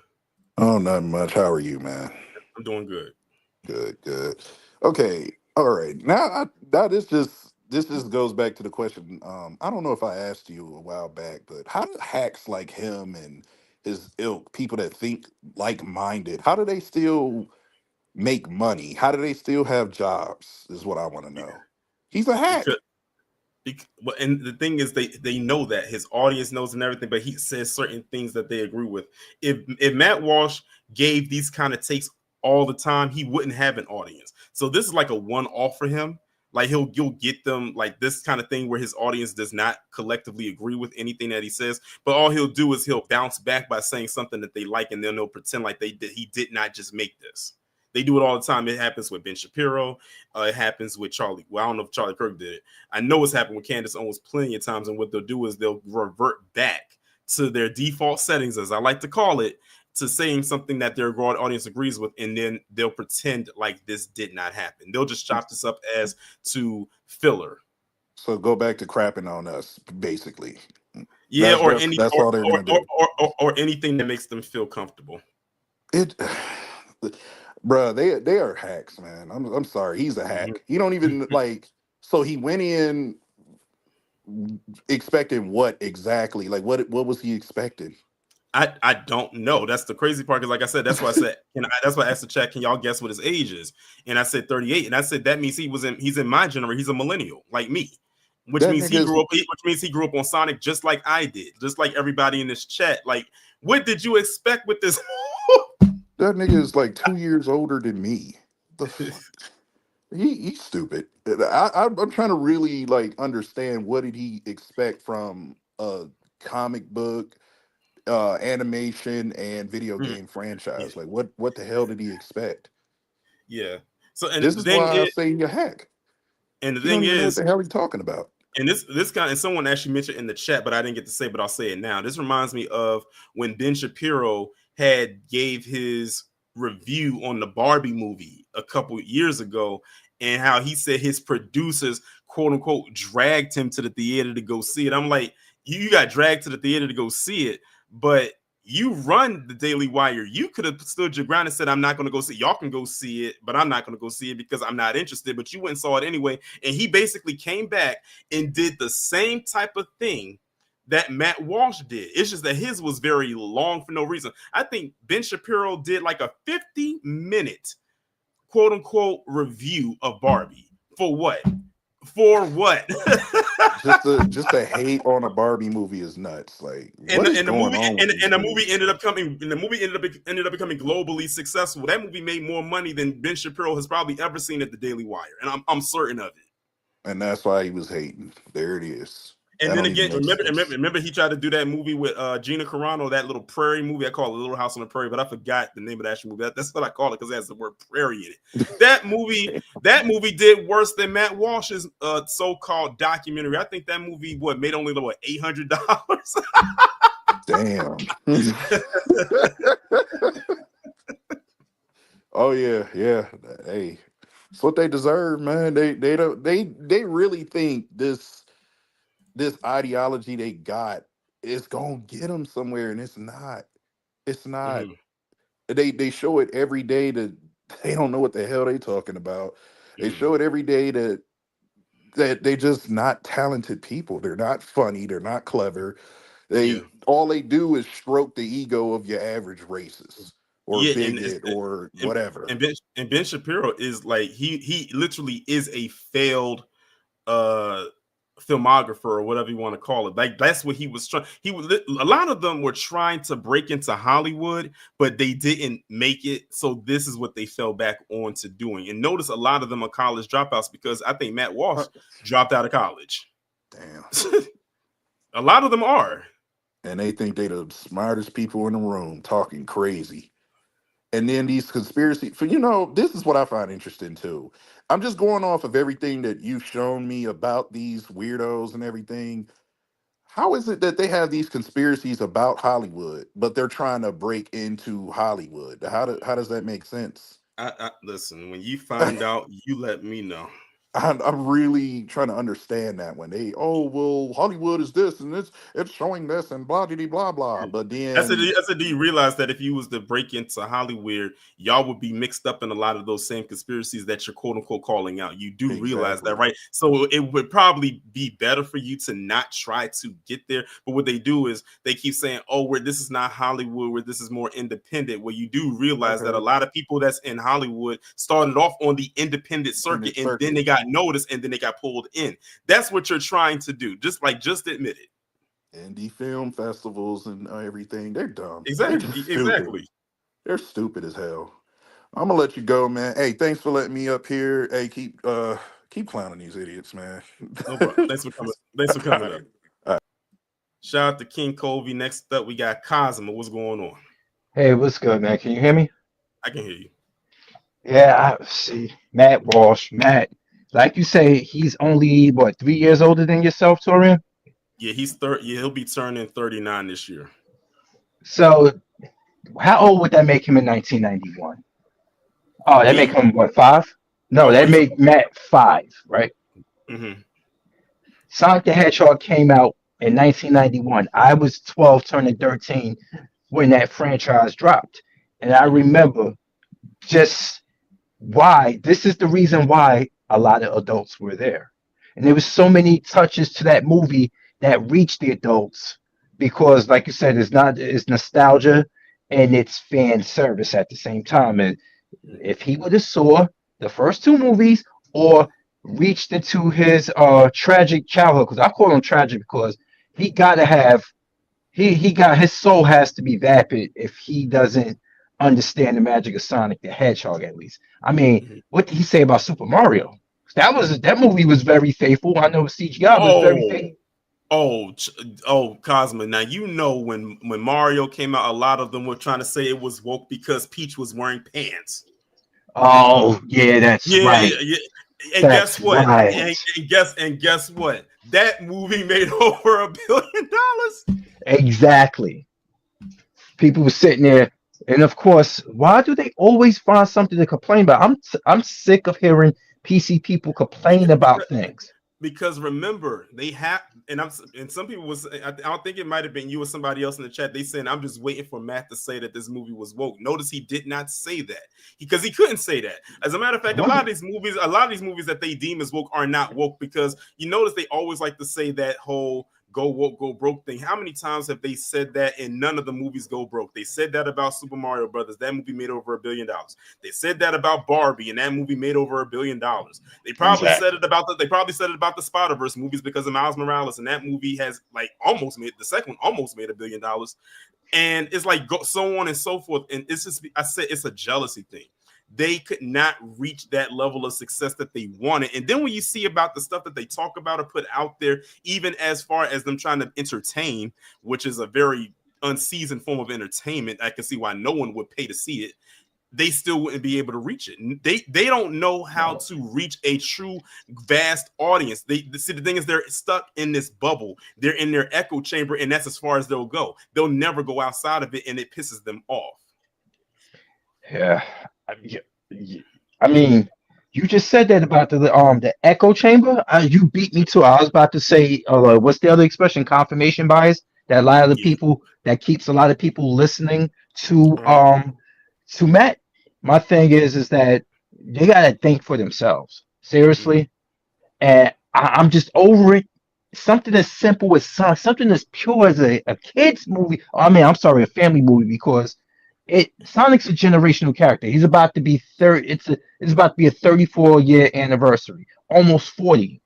Oh, not much. How are you, man? I'm doing good. Good. Okay. All right. Now this just goes back to the question. I don't know if I asked you a while back, but how do hacks like him and his ilk, people that think like-minded, how do they still make money? How do they still have jobs? Is what I want to know. He's a hack. And the thing is, they know that his audience knows and everything, but he says certain things that they agree with. If Matt Walsh gave these kind of takes all the time, he wouldn't have an audience. So this is like a one-off for him. Like you'll get them like this kind of thing where his audience does not collectively agree with anything that he says, but all he'll do is he'll bounce back by saying something that they like, and then they'll pretend like he did not just make this. They do it all the time. It happens with Ben Shapiro. It happens with Charlie. Well, I don't know if Charlie Kirk did it. I know it's happened with Candace Owens plenty of times. And what they'll do is they'll revert back to their default settings, as I like to call it, to saying something that their broad audience agrees with. And then they'll pretend like this did not happen. They'll just chop this up as to filler. So go back to crapping on us, basically. Yeah, that's all they're going to do. Or anything that makes them feel comfortable. Bruh, they are hacks, man. I'm sorry. He's a hack. He don't even like. So he went in expecting what exactly? Like what was he expecting? I don't know. That's the crazy part. Because like I said, that's why I said, that's why I asked the chat, can y'all guess what his age is? And I said 38. And I said that means he's in my generation. He's a millennial like me, which means he grew up on Sonic just like I did, just like everybody in this chat. Like, what did you expect with this? That nigga is like 2 years older than me. He's stupid. I'm trying to really like understand what did he expect from a comic book, animation, and video game franchise. Like what the hell did he expect? Yeah. So and this is why I say you're a hack. And the thing is, what the hell are you talking about? And this guy, and someone actually mentioned in the chat, but I didn't get to say, but I'll say it now. This reminds me of when Ben Shapiro gave his review on the Barbie movie a couple years ago, and how he said his producers, quote unquote, dragged him to the theater to go see it. I'm like, you got dragged to the theater to go see it, but you run the Daily Wire. You could have stood your ground and said, I'm not going to go see it. Y'all can go see it, but I'm not going to go see it because I'm not interested. But you went and saw it anyway. And he basically came back and did the same type of thing that Matt Walsh did. It's just that his was very long for no reason. I think Ben Shapiro did like a 50-minute quote unquote review of Barbie. For what? For what? just to hate on a Barbie movie is nuts. Like, the movie ended up becoming globally successful. That movie made more money than Ben Shapiro has probably ever seen at the Daily Wire, and I'm certain of it. And that's why he was hating. There it is. And then again, remember he tried to do that movie with Gina Carano, that little prairie movie. I call it Little House on the Prairie, but I forgot the name of that movie. That's what I call it because it has the word prairie in it. That movie did worse than Matt Walsh's so-called documentary. I think that movie made only $800. Damn. Oh yeah. Hey, it's what they deserve, man. They really think this ideology they got it's gonna get them somewhere, and it's not. It's not. Hmm. They show it every day that they don't know what the hell they talking about. They Hmm. show it every day that they just not talented people. They're not funny. They're not clever. Yeah. They all they do is stroke the ego of your average racist or Yeah, and it's, bigot or and, whatever. Ben Shapiro is like he literally is a failed uh filmographer or whatever you want to call it. Like that's what he was trying. A lot of them were trying to break into Hollywood, but they didn't make it. So this is what they fell back on to doing. And notice a lot of them are college dropouts because I think Matt Walsh dropped out of college. Damn. A lot of them are. And they think they the smartest people in the room talking crazy. And then these conspiracy for this is what I find interesting too. I'm just going off of everything that you've shown me about these weirdos and everything. How is it that they have these conspiracies about Hollywood, but they're trying to break into Hollywood? How does that make sense? I listen, when you find out, you let me know. I'm really trying to understand that when they well Hollywood is this and it's showing this and blah blah blah blah, but then I said, do you realize that if you was to break into Hollywood, y'all would be mixed up in a lot of those same conspiracies that you're quote unquote calling out? You do realize that, exactly. right? So it would probably be better for you to not try to get there. But what they do is they keep saying, oh, where this is not Hollywood, where this is more independent, where you do realize that a Okay. lot of people that's in Hollywood started off on the independent In circuit its and then they circuit. got noticed and then they got pulled in. That's what you're trying to do. Just admit it. Indie film festivals and everything. They're dumb. They're Exactly. just stupid. Exactly. They're stupid as hell. I'm gonna let you go, man. Hey, thanks for letting me up here. Hey, keep clowning these idiots, man. No problem. Thanks for coming. Thanks for All coming up. right. All right. Shout out to King Colby. Next up, we got Cosmo. What's going on? Hey, what's good, man? Can you hear me? I can hear you. Yeah, I see. Matt Walsh. Matt, like you say, he's only what, 3 years older than yourself, Torian? Yeah, he's 30. Yeah, he'll be turning 39 this year. So how old would that make him in 1991? Oh, that make Me? him what, 5? No, Oh, that you. make Matt 5, right? Mm-hmm. Sonic the Hedgehog came out in 1991. I was 12, turning 13 when that franchise dropped, and I Mm-hmm. remember just why this is the reason why a lot of adults were there, and there was so many touches to that movie that reached the adults because like you said, it's nostalgia and it's fan service at the same time. And if he would have saw the first two movies or reached into his tragic childhood, because I call him tragic because he gotta have he got his soul has to be vapid if he doesn't understand the magic of Sonic the Hedgehog at least. I mean, Mm-hmm. what did he say about Super Mario? That movie was very faithful. I know CGI was very Oh, faithful. oh, oh, Cosmo. Now you know when Mario came out, a lot of them were trying to say it was woke because Peach was wearing pants. Oh yeah, that's Yeah, right. yeah, yeah. And guess That's what? right. And guess what? That movie made over $1 billion. Exactly. People were sitting there, and of course, why do they always find something to complain about? I'm sick of hearing PC people complain because about things. because remember they have and some people was I don't think it might have been you or somebody else in the chat. They saying I'm just waiting for Matt to say that this movie was woke. Notice he did not say that because he couldn't say that. As a matter of fact, What? a lot of these movies that they deem as woke are not woke because you notice they always like to say that whole go woke go broke thing. How many times have they said that and none of the movies go broke? They said that about Super Mario Brothers. That movie made over $1 billion. They said that about Barbie and that movie made over $1 billion. Exactly. They probably said it about the Spider-Verse movies because of Miles Morales, and that movie has like almost made the second one almost made $1 billion, and it's like so on and so forth. And it's just I said it's a jealousy thing. They could not reach that level of success that they wanted. And then when you see about the stuff that they talk about or put out there, even as far as them trying to entertain, which is a very unseasoned form of entertainment, I can see why no one would pay to see it. They still wouldn't be able to reach it. They don't know how No. to reach a true vast audience. They see the thing is they're stuck in this bubble. They're in their echo chamber, and that's as far as they'll go. They'll never go outside of it, and it pisses them off. Yeah. I mean, I mean, you just said that about the echo chamber. You beat me to it. I was about to say, what's the other expression? Confirmation bias. that a lot of the Yeah. people that keeps a lot of people listening to Uh-huh. Matt. My thing is that they gotta think for themselves. Mhm. Seriously. And I'm just over it. Something as simple as something as pure as a kid's movie. I mean, I'm sorry, a family movie because Sonic's a generational character. He's about to be 30. It's about to be a 34-year anniversary, almost 40.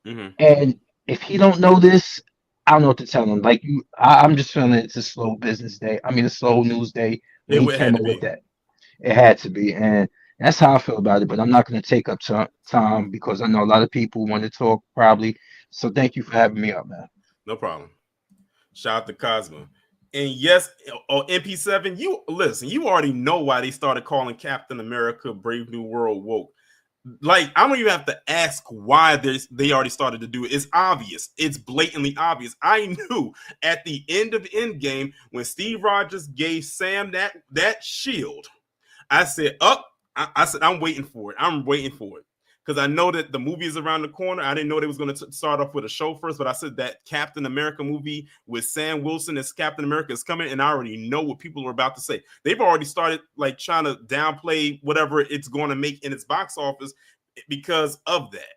Mhm. And if he don't know this, I don't know what to tell him. Like I'm just feeling it's a slow business day. I mean, a slow news day when he It had came to up with be. that. It had to be, and that's how I feel about it. But I'm not going to take up time because I know a lot of people want to talk probably. So thank you for having me up, man. No problem. Shout out to Cosmo. And yes, MP7, you listen, you already know why they started calling Captain America Brave New World woke. Like, I don't even have to ask why they already started to do it. It's obvious. It's blatantly obvious. I knew at the end of Endgame when Steve Rogers gave Sam that shield, I said, up. I said, I'm waiting for it. I'm waiting for it. Because I know that the movie is around the corner. I didn't know they was going to start off with a show first, but I said that Captain America movie with Sam Wilson as Captain America is coming, and I already know what people are about to say. They've already started like trying to downplay whatever it's going to make in its box office because of that.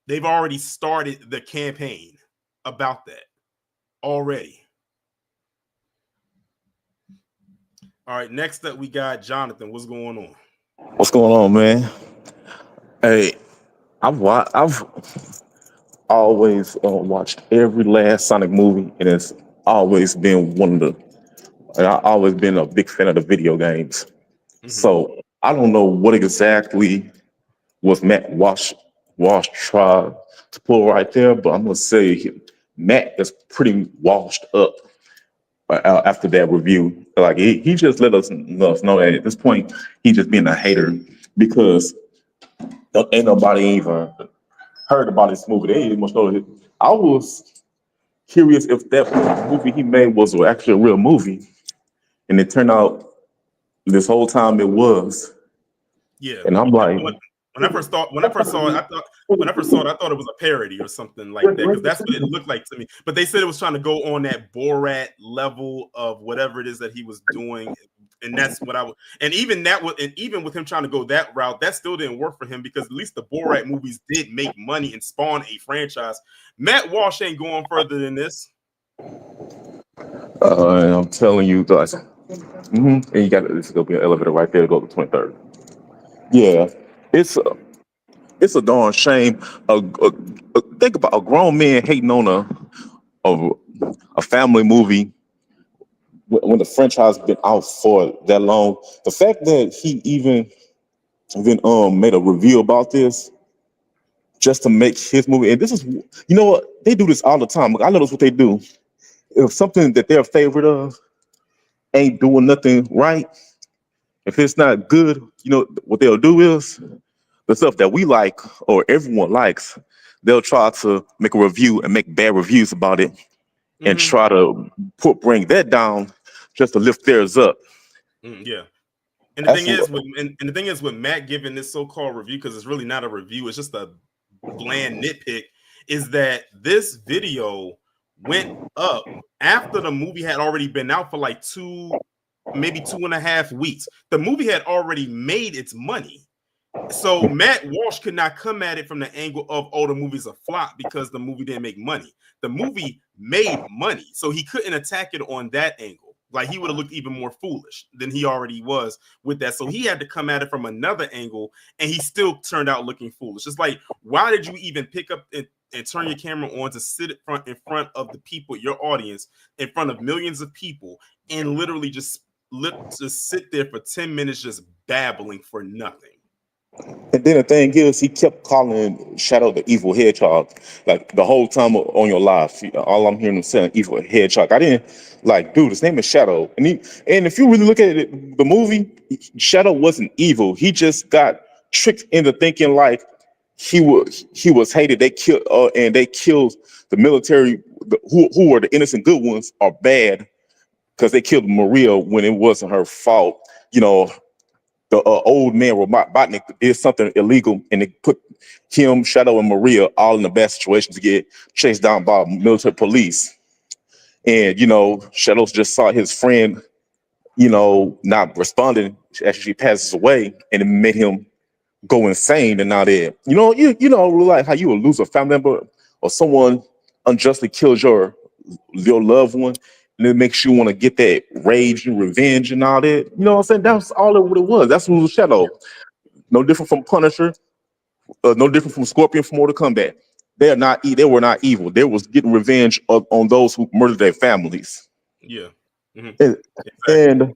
They've already started the campaign about that already. All right, next up we got Jonathan. What's going on? What's going on, man? Hey, I've always watched every last Sonic movie, and it's always been and I've always been a big fan of the video games. Mm-hmm. So I don't know what exactly was Matt Walsh tried to pull right there, but I'm gonna say Matt is pretty washed up after that review. Like he just let us know that at this point he's just being a hater because ain't nobody even heard about this movie. They ain't much know it. I was curious if that movie he made was actually a real movie, and it turned out this whole time it was. Yeah. And I'm like, When I first saw it, I thought it was a parody or something like that because that's what it looked like to me. But they said it was trying to go on that Borat level of whatever it is that he was doing, and that's what I would. And even with him trying to go that route, that still didn't work for him because at least the Borat movies did make money and spawn a franchise. Matt Walsh ain't going further than this. and I'm telling you guys, and you got this is gonna be an elevator right there to go to 23rd. Yeah, it's a, it's a darn shame. Think about a grown man hating on a, a family movie when the franchise been out for that long. The fact that he even made a review about this just to make his movie, and this is you know what they do this all the time. I know that's what they do. If something that they're a favorite of ain't doing nothing right, if it's not good, you know what they'll do is the stuff that we like or everyone likes, they'll try to make a review and make bad reviews about it and Mm-hmm. try to bring that down just to lift theirs up. Yeah. And the That's thing is, and the thing is with Matt giving this so-called review, because it's really not a review, it's just a bland nitpick, is that this video went up after the movie had already been out for like maybe 2.5 weeks. The movie had already made its money. So Matt Walsh could not come at it from the angle of, oh, the movie's a flop because the movie didn't make money. The movie made money, so he couldn't attack it on that angle. Like he would have looked even more foolish than he already was with that. So he had to come at it from another angle, and he still turned out looking foolish. It's like, why did you even pick up and turn your camera on to sit in front of the people, your audience, in front of millions of people, and literally just sit there for 10 minutes just babbling for nothing? And then the thing is, he kept calling Shadow the evil hedgehog. Like the whole time on your live, all I'm hearing him saying evil hedgehog. I didn't like, dude, his name is Shadow. And if you really look at it, the movie, Shadow wasn't evil. He just got tricked into thinking like he was hated. They killed the military who were the innocent good ones are bad because they killed Maria when it wasn't her fault. You know, the old man Robotnik did something illegal, and they put him, Shadow, and Maria all in a bad situation to get chased down by military police. And Shadows just saw his friend, not responding as she passes away, and it made him go insane. And now that like how you would lose a family member or someone unjustly kills your loved one, and it makes you want to get that rage and revenge and all that. You know what I'm saying? That's all what it was. That's what was Shadow. No different from Punisher, no different from Scorpion from Mortal Kombat. They were not evil. They was getting revenge on those who murdered their families. Yeah. And, Exactly. and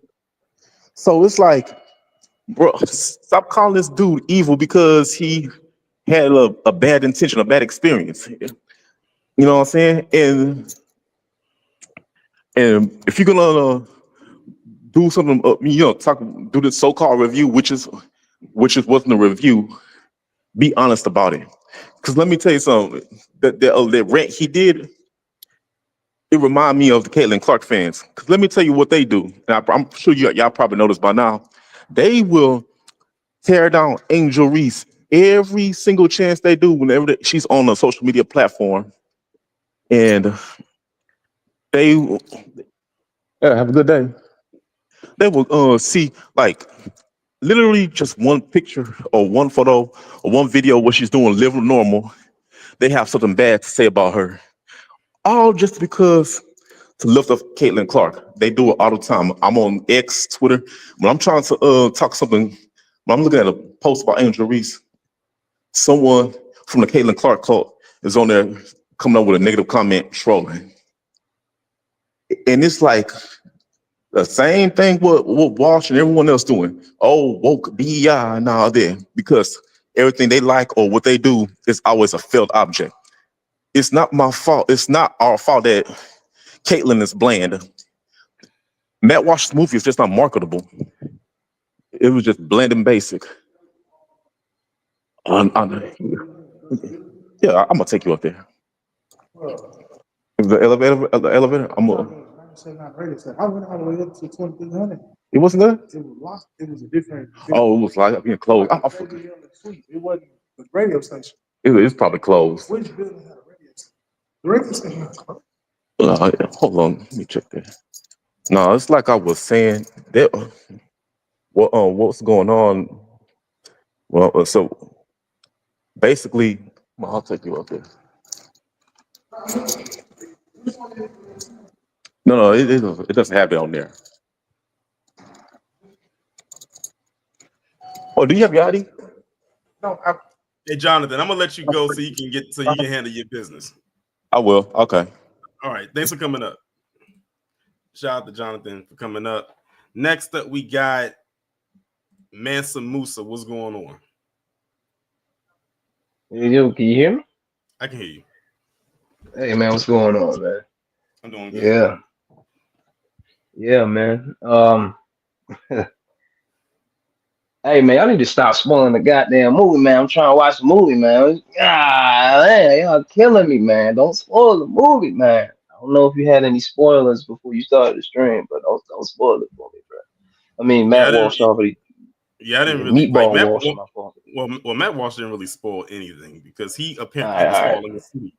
so it's like, bro, stop calling this dude evil because he had a bad intention, a bad experience. You know what I'm saying? And if you're gonna do something, do this so-called review, which wasn't a review, be honest about it. Because let me tell you something, that rant he did, it remind me of the Caitlin Clark fans. Because let me tell you what they do, and I'm sure y'all probably noticed by now. They will tear down Angel Reese every single chance they do whenever she's on a social media platform, and they have a good day. They will see like literally just one picture or one photo or one video where she's doing living normal. They have something bad to say about her, all just because to lift up Caitlin Clark. They do it all the time. I'm on X, Twitter. When I'm trying to talk something, when I'm looking at a post about Angel Reese, someone from the Caitlin Clark cult is on there coming up with a negative comment, trolling. And it's like the same thing what Walsh and everyone else doing. Oh, woke DEI and all that. Because everything they like or what they do is always a failed object. It's not my fault. It's not our fault that Caitlin is bland. Matt Walsh's movie is just not marketable. It was just bland and basic. Yeah, I'm gonna take you up there. The elevator. I'm gonna. I went all the way up to 2300. It wasn't good. It was locked. It was a different. Oh, it was like being closed. It wasn't the radio station. It's probably closed. Which building had a radio station? The radio station. Hold on, let me check that. No, it's like I was saying that. What's going on? Well, so basically, I'll take you up there. No, it doesn't have it on there. Oh, do you have your ID? No, Hey, Jonathan, I'm gonna let you go so you can handle your business. I will. Okay. All right. Thanks for coming up. Shout out to Jonathan for coming up. Next up, we got Mansa Musa. What's going on? Yo, can you hear me? I can hear you. Hey man, what's going on, man? I'm doing good. Yeah, man. Hey man, y'all need to stop spoiling the goddamn movie, man. I'm trying to watch the movie, man. Man, y'all killing me, man. Don't spoil the movie, man. I don't know if you had any spoilers before you started the stream, but don't spoil it for me, bro. I mean, Yeah, Matt Walsh already. I didn't really Meatball Matt, Walsh, my fault. well, Matt Walsh didn't really spoil anything because he apparently All was right. falling asleep.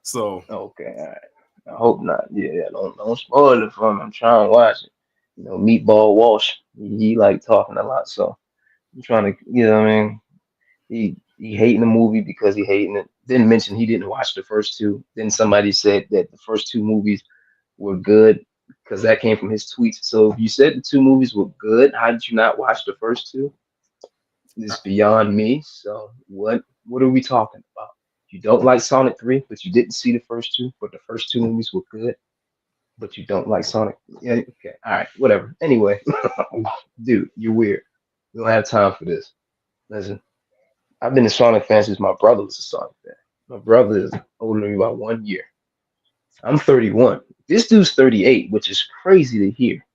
So Okay, all right. I hope not. Yeah, don't spoil it for me. I'm trying to watch it. You know, Meatball Walsh, he like talking a lot, so I'm trying to, what I mean, he hating the movie because he hating it. Didn't mention he didn't watch the first two. Then somebody said that the first two movies were good because that came from his tweets. So if you said the two movies were good, how did you not watch the first two? It's beyond me. So what are we talking about? You don't like Sonic 3, but you didn't see the first two, but the first two movies were good, but you don't like Sonic. Yeah, okay, all right, whatever. Anyway, dude, you're weird. We don't have time for this. Listen, I've been a Sonic fan since my brother was a Sonic fan. My brother is older than me by 1 year. I'm 31. This dude's 38, which is crazy to hear.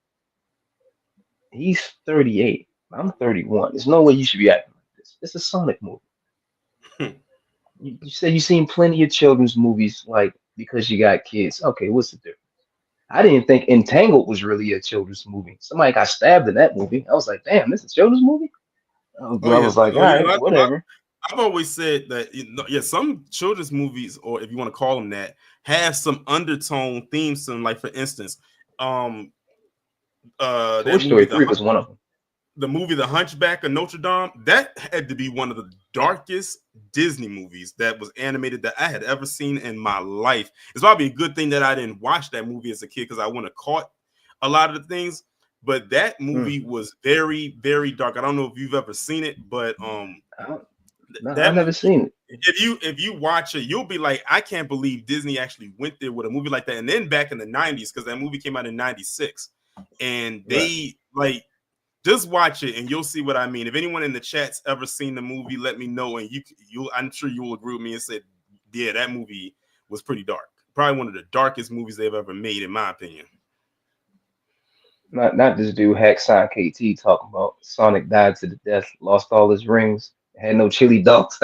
He's 38. I'm 31. There's no way you should be acting like this. It's a Sonic movie. You said you've seen plenty of children's movies, like because you got kids. Okay, what's the difference? I didn't think Entangled was really a children's movie. Somebody got stabbed in that movie. I was like, damn, this is a children's movie? But I was like, all right, whatever. I've always said that, some children's movies, or if you want to call them that, have some undertone themes to them. Like for instance, Toy that movie, Story 3 was one of them. the movie The Hunchback of Notre Dame, that had to be one of the darkest Disney movies that was animated that I had ever seen in my life. It's probably a good thing that I didn't watch that movie as a kid because I wouldn't have caught a lot of the things. But that movie was very, very dark. I don't know if you've ever seen it, but No, I've that never seen it. if you watch it, you'll be like, I can't believe Disney actually went there with a movie like that. And then back in the 90s, because that movie came out in 96, and they like just watch it and you'll see what I mean. If anyone in the chat's ever seen the movie, let me know. And you I'm sure you will agree with me and say, yeah, that movie was pretty dark. Probably one of the darkest movies they've ever made, in my opinion. Not this dude Hacksign KT talking about Sonic died to the death, lost all his rings, had no chili dogs.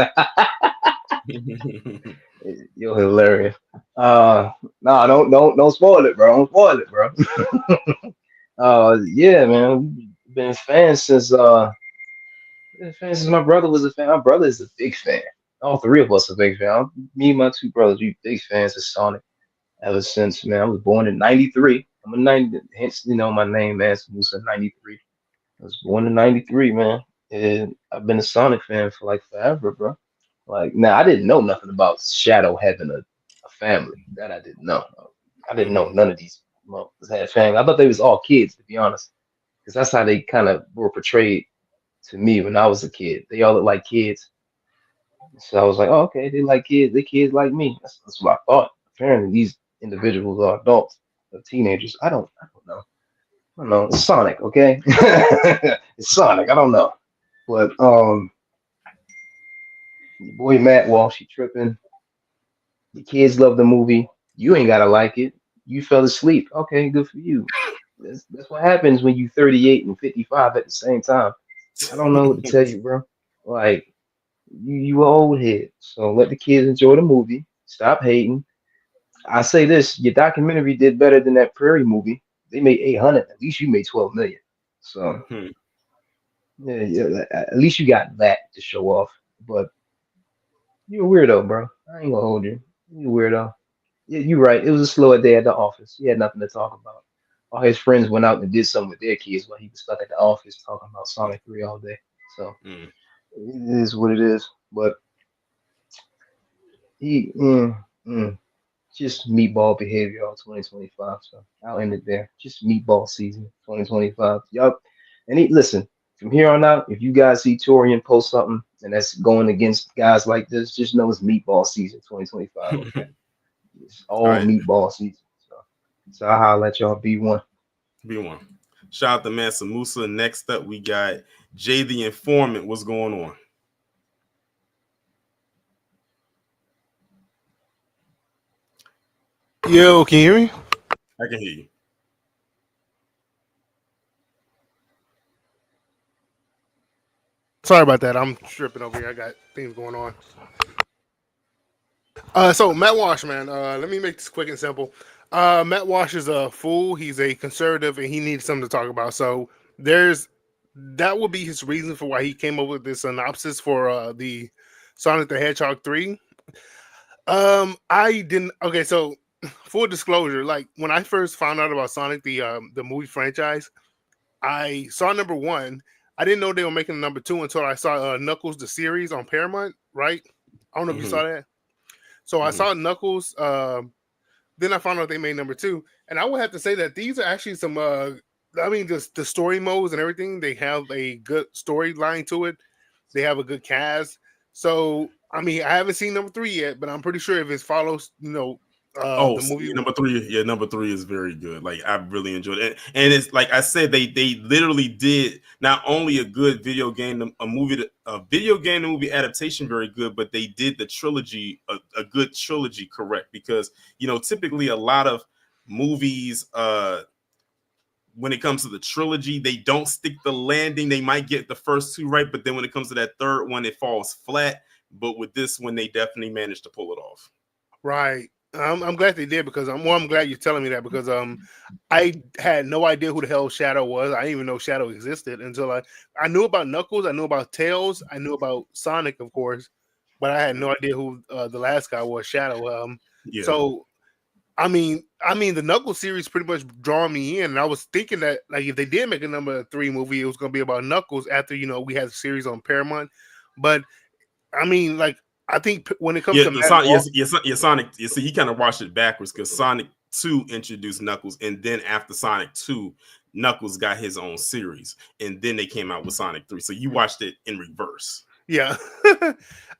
You're hilarious. Nah, don't spoil it, bro. Don't spoil it, bro. Yeah, man. We've been fans since my brother was a fan. My brother is a big fan. All three of us are big fans. Me and my two brothers, we big fans of Sonic ever since, man. I was born in '93. I'm a 90, hence, my name, man. Musa 93. I was born in '93, man. And I've been a Sonic fan for like forever, bro. Like, now I didn't know nothing about Shadow having a family. That I didn't know. I didn't know none of these motherfuckers had family. I thought they was all kids, to be honest. Because that's how they kind of were portrayed to me when I was a kid. They all look like kids. So I was like, oh, okay, they like kids. They kids like me. That's what I thought. Apparently, these individuals are adults, or teenagers. I don't know. I don't know. It's Sonic, okay? It's Sonic. I don't know. But your boy Matt Walsh, he tripping. The kids love the movie. You ain't gotta like it. You fell asleep. Okay, good for you. That's what happens when you 38 and 55 at the same time. I don't know what to tell you, bro. Like you a old head. So let the kids enjoy the movie. Stop hating. I say this: your documentary did better than that Prairie movie. They made 800. At least you made 12 million. So yeah, at least you got that to show off. But you're a weirdo, bro. I ain't gonna hold you. You a weirdo. Yeah, you're right. It was a slower day at the office. He had nothing to talk about. All his friends went out and did something with their kids while he was stuck at the office talking about Sonic 3 all day. So it is what it is. But he just meatball behavior all 2025. So I'll end it there. Just meatball season 2025. Yup. And listen, from here on out, if you guys see Torian post something and that's going against guys like this, just know it's meatball season 2025. Okay. It's all right. meatball season. So I'll holler at y'all. B1. B1. Shout out to Mansa Musa. Next up, we got Jay the Informant. What's going on? Yo, can you hear me? I can hear you. Sorry about that. I'm tripping over here. I got things going on. So Matt Walsh, man. Let me make this quick and simple. Matt Walsh is a fool. He's a conservative, and he needs something to talk about. So that would be his reason for why he came up with this synopsis for the Sonic the Hedgehog 3. I didn't. Okay, so full disclosure, like when I first found out about Sonic the movie franchise, I saw number 1. I didn't know they were making number 2 until I saw Knuckles the series on Paramount. Right? I don't know if you saw that. So I saw Knuckles. Then I found out they made number 2, and I would have to say that these are actually some. I mean, the story modes and everything. They have a good storyline to it. They have a good cast. So I mean, I haven't seen number 3 yet, but I'm pretty sure if it follows, the movie. Number 3. Yeah, number 3 is very good. Like I really enjoyed it, and it's like I said, they literally did not only a good video game, a video game movie adaptation, very good, but they did the trilogy, a good trilogy, correct? Because typically a lot of movies, when it comes to the trilogy, they don't stick the landing. They might get the first 2 right, but then when it comes to that third one, it falls flat. But with this one, they definitely managed to pull it off. Right. I'm glad they did because I'm glad you're telling me that because I had no idea who the hell Shadow was. I didn't even know Shadow existed until I knew about Knuckles, I knew about Tails, I knew about Sonic, of course, but I had no idea who the last guy was, Shadow. Yeah. So I mean, the Knuckles series pretty much drawn me in, and I was thinking that like if they did make a number 3 movie, it was going to be about Knuckles after we had the series on Paramount. But I mean, like I think when it comes Yeah, to the Matt Sonic, Walsh, Sonic. You see, he kind of watched it backwards because Sonic 2 introduced Knuckles, and then after Sonic 2, Knuckles got his own series, and then they came out with Sonic 3. So you watched it in reverse. yeah,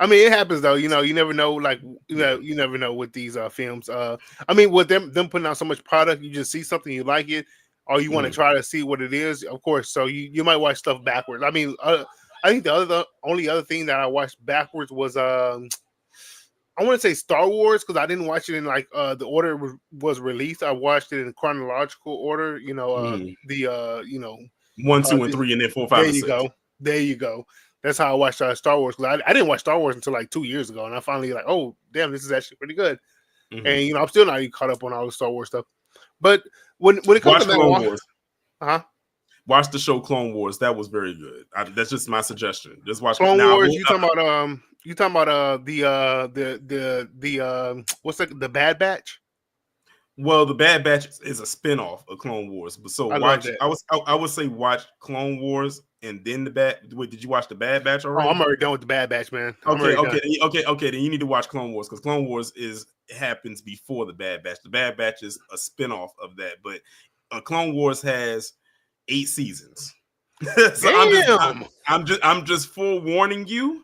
I mean it happens though. You never know. Like Yeah. you never know with these films. I mean, with them putting out so much product, you just see something you like it, or you want to Mhm. try to see what it is. Of course, so you might watch stuff backwards. I mean, I think the only other thing that I watched backwards was I want to say Star Wars because I didn't watch it in like the order it was released. I watched it in chronological order. Mhm. The 1, 2, and the, 3, and then 4, 5, there and you 6. go, there you go. That's how I watched Star Wars because I didn't watch Star Wars until like 2 years ago, and I finally like, oh damn, this is actually pretty good. Mhm. And I'm still not even caught up on all the Star Wars stuff. But when it comes to Watch Matt Clone Walsh, Wars. huh? Watch the show Clone Wars. That was very good. That's just my suggestion. Just watch. Clone Now, Wars. You talking about the what's the Bad Batch? well, the Bad Batch is a spinoff of Clone Wars. But so I love watch. that. I would say watch Clone Wars and then the Bad. Wait, did you watch the Bad Batch Oh, I'm already? already done with the Bad Batch, man. I'm Okay, already done. okay. Then you need to watch Clone Wars because Clone Wars happens before the Bad Batch. The Bad Batch is a spinoff of that, but Clone Wars has 8 seasons. So Damn. I'm just forewarning you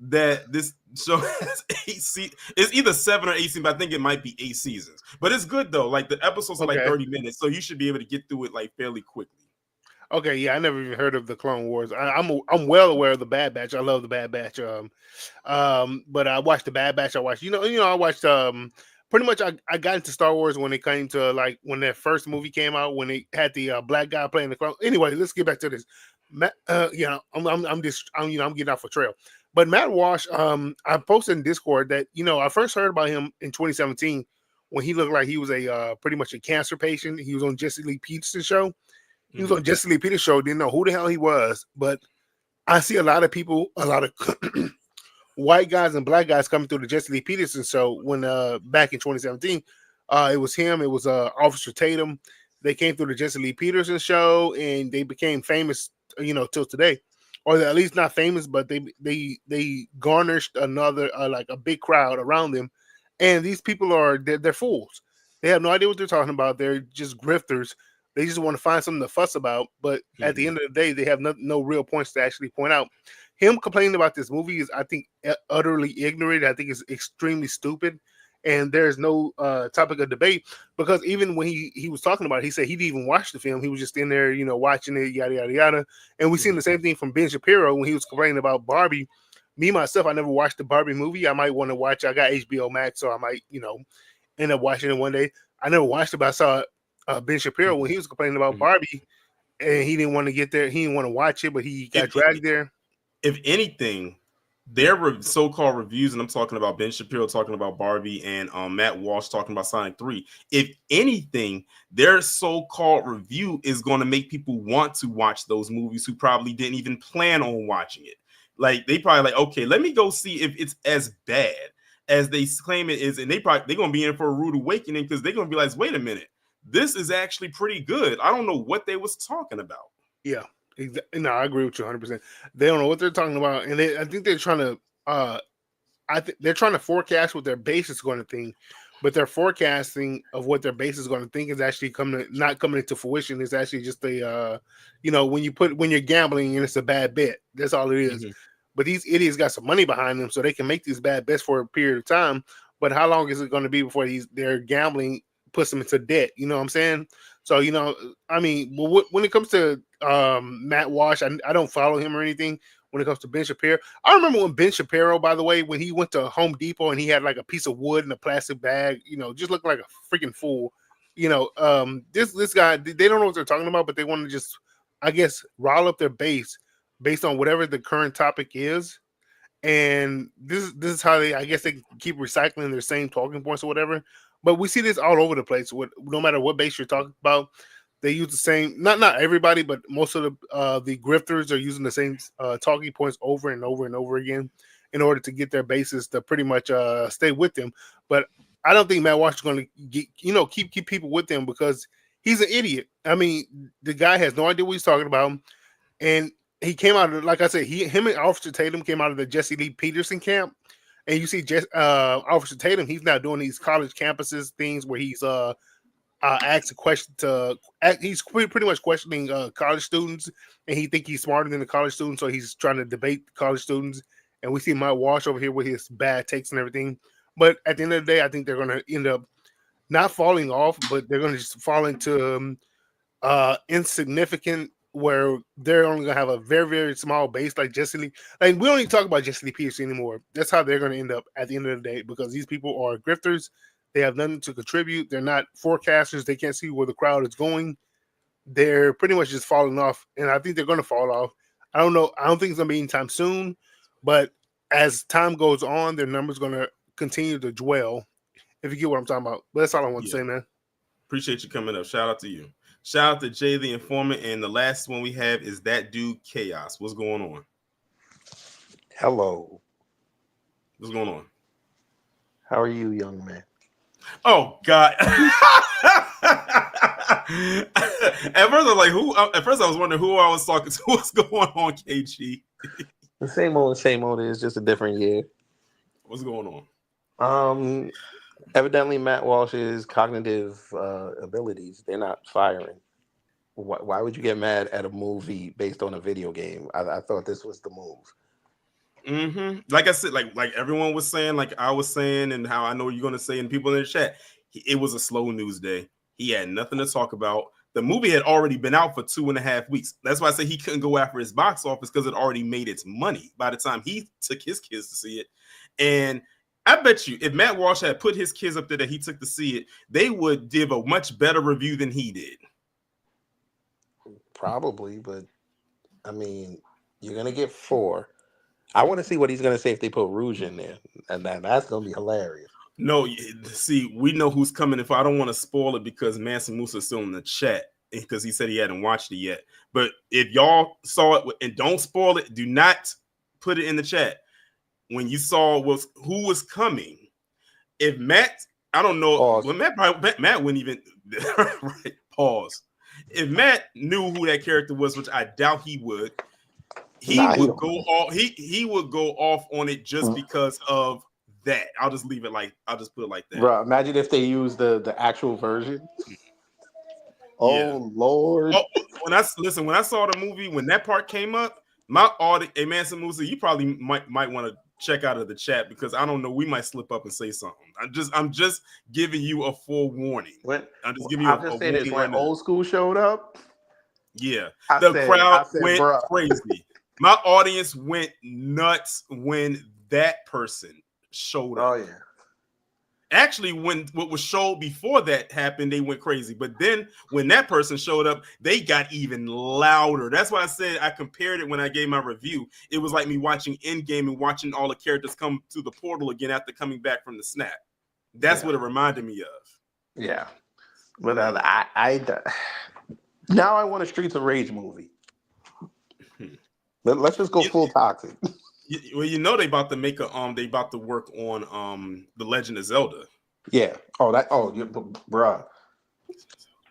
that this show has 8 seasons. It's either 7 or 8 seasons, but I think it might be 8 seasons. But it's good though. Like the episodes are like Okay. 30 minutes, so you should be able to get through it like fairly quickly. Okay. Yeah, I never even heard of the Clone Wars. I'm well aware of the Bad Batch. I love the Bad Batch. But I watched the Bad Batch. I watched. I watched. Pretty much, I got into Star Wars when it came to like when that first movie came out when they had the black guy playing the clone. Anyway, let's get back to this. I'm just I'm getting off a trail. But Matt Walsh, I posted in Discord that I first heard about him in 2017 when he looked like he was a pretty much a cancer patient. He was on Jesse Lee Peterson's show. He was on Jesse Lee Peterson's show. Didn't know who the hell he was, but I see a lot of people, a lot of white guys and black guys coming through the Jesse Lee Peterson show when back in 2017. It was him, it was Officer Tatum. They came through the Jesse Lee Peterson show and they became famous, till today. Or at least not famous, but they garnished another like a big crowd around them. And these people they're fools. They have no idea what they're talking about. They're just grifters. They just want to find something to fuss about. But at the end of the day, they have no real points to actually point out. Him complaining about this movie is, I think, utterly ignorant. I think it's extremely stupid, and there's no topic of debate because even when he was talking about it, he said he didn't even watch the film. He was just in there, watching it, yada yada yada. And we seen the same thing from Ben Shapiro when he was complaining about Barbie. Me myself, I never watched the Barbie movie. I might want to watch. I got HBO Max, so I might, end up watching it one day. I never watched it, but I saw Ben Shapiro when he was complaining about Barbie, and he didn't want to get there. He didn't want to watch it, but he got dragged there. If anything, their so-called reviews, and I'm talking about Ben Shapiro talking about Barbie and Matt Walsh talking about Sonic 3. If anything, their so-called review is going to make people want to watch those movies who probably didn't even plan on watching it. Like they probably like, okay, let me go see if it's as bad as they claim it is, and they're going to be in for a rude awakening because they're going to be like, wait a minute, this is actually pretty good. I don't know what they was talking about. Yeah. No, I agree with you 100%. They don't know what they're talking about, and I think they're trying to. I think they're trying to forecast what their base is going to think, but their forecasting of what their base is going to think is actually not coming into fruition. It's actually just when you're gambling and it's a bad bet. That's all it is. But these idiots got some money behind them, so they can make these bad bets for a period of time. But how long is it going to be before their gambling puts them into debt? You know what I'm saying? So I mean, when it comes to Matt Walsh, I don't follow him or anything. When it comes to Ben Shapiro, I remember when Ben Shapiro, by the way, when he went to Home Depot and he had like a piece of wood in a plastic bag, just looked like a freaking fool. This guy, they don't know what they're talking about, but they want to just, I guess, rile up their base based on whatever the current topic is. And this is how I guess they keep recycling their same talking points or whatever. But we see this all over the place. No matter what base you're talking about, they use the same. Not everybody, but most of the grifters are using the same talking points over and over and over again in order to get their bases to pretty much stay with them. But I don't think Matt Walsh is going to keep people with him because he's an idiot. I mean, the guy has no idea what he's talking about, and he came out of, like I said, him and Officer Tatum came out of the Jesse Lee Peterson camp, and you see Officer Tatum, he's now doing these college campuses things where he's asked a question he's pretty much questioning college students, and he think he's smarter than the college students, so he's trying to debate the college students. And we see Matt Walsh over here with his bad takes and everything. But at the end of the day, I think they're going to end up not falling off, but they're going to just fall into insignificant, where they're only going to have a very, very small base like Jesse Lee. Like, we don't even talk about Jesse Lee Peterson anymore. That's how they're going to end up at the end of the day, because these people are grifters. They have nothing to contribute. They're not forecasters. They can't see where the crowd is going. They're pretty much just falling off, and I think they're going to fall off. I don't know. I don't think it's going to be anytime soon, but as time goes on, their numbers going to continue to dwell, if you get what I'm talking about. But that's all I want to say, man. Appreciate you coming up. Shout out to you. Shout out to Jay the Informant. And the last one we have is that dude Chaos. What's going on? Hello. What's going on? How are you, young man? Oh God. At first I was like, who? At first I was wondering who I was talking to. What's going on, KG? The same old. It's just a different year. What's going on? Evidently Matt Walsh's cognitive abilities, they're not firing. Why would you get mad at a movie based on a video game? I thought this was the move. Like I said, like everyone was saying, like I was saying, and how I know you're gonna say, and people in the chat, it was a slow news day. He had nothing to talk about. The movie had already been out for 2.5 weeks. That's why I say he couldn't go after his box office, because it already made its money by the time he took his kids to see it. And I bet you if Matt Walsh had put his kids up there that he took to see it, they would give a much better review than he did. Probably, but I mean, you're gonna get 4. I want to see what he's gonna say if they put Rouge in there, and that's gonna be hilarious. No, see, we know who's coming. If I don't want to spoil it, because Mansa Musa is still in the chat, because he said he hadn't watched it yet. But if y'all saw it, and don't spoil it, do not put it in the chat. When you saw who was coming, if Matt, I don't know, well, Matt wouldn't even right, pause. If Matt knew who that character was, which I doubt he would, he would go off on it just because of that. I'll just put it like that. Bro, imagine if they use the actual version. Oh Lord! When I saw the movie, when that part came up, my audience, hey Mansa Musa, you probably might want to check out of the chat, because I don't know, we might slip up and say something. I'm just giving you a forewarning. When old school showed up, the crowd went crazy. My audience went nuts when that person showed up. Oh yeah. Actually, when what was showed before that happened, they went crazy. But then when that person showed up, they got even louder. That's why I said I compared it when I gave my review. It was like me watching Endgame and watching all the characters come to the portal again after coming back from the snap. That's what it reminded me of. Yeah. But now I want a Streets of Rage movie. Let's just go full toxic. Well, you know they about to make they about to work on The Legend of Zelda. Yeah. Bruh.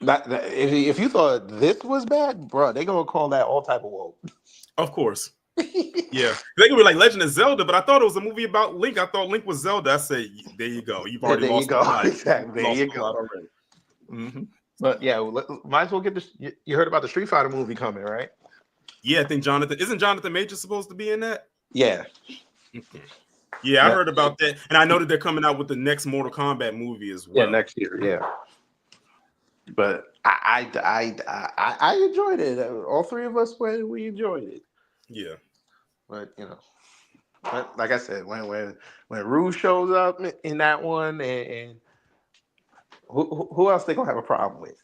If you thought this was bad, bruh, they gonna call that all type of woke. Of course. Yeah. They gonna be like Legend of Zelda, but I thought it was a movie about Link. I thought Link was Zelda. I said, there you go. You've already lost the plot. Exactly. There you go. Already. Mm-hmm. But yeah, might as well get this. You heard about the Street Fighter movie coming, right? Yeah, I think isn't Jonathan Major supposed to be in that? Yeah. Okay. Yeah, I heard about that, and I know that they're coming out with the next Mortal Kombat movie as well. Yeah, next year. Yeah. But I enjoyed it. All three of us we enjoyed it. Yeah. But but like I said, when Rouge shows up in that one, and who else they gonna have a problem with?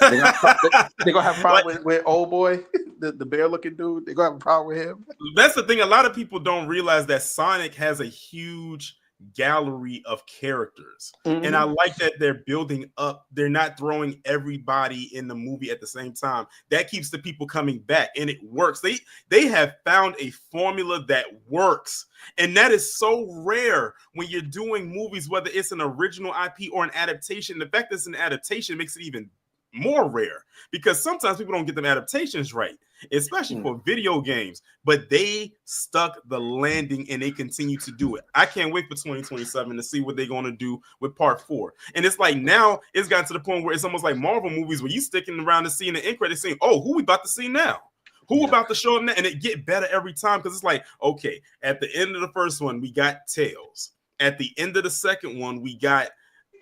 They're gonna have a problem with old boy, the bear looking dude. They're gonna have a problem with him. That's the thing. A lot of people don't realize that Sonic has a huge gallery of characters. Mhm. And I like that they're building up. They're not throwing everybody in the movie at the same time. That keeps the people coming back, and it works. They have found a formula that works. And that is so rare when you're doing movies, whether it's an original IP or an adaptation. The fact that it's an adaptation makes it even more rare, because sometimes people don't get them adaptations right, especially for video games. But they stuck the landing, and they continue to do it. I can't wait for 2027 to see what they're going to do with part 4. And it's like now it's gotten to the point where it's almost like Marvel movies where you sticking around to see in the end credit scene, oh, who we about to see now? Who about to show them that? And it get better every time, because it's like, okay, at the end of the first one, we got Tails. At the end of the second one, we got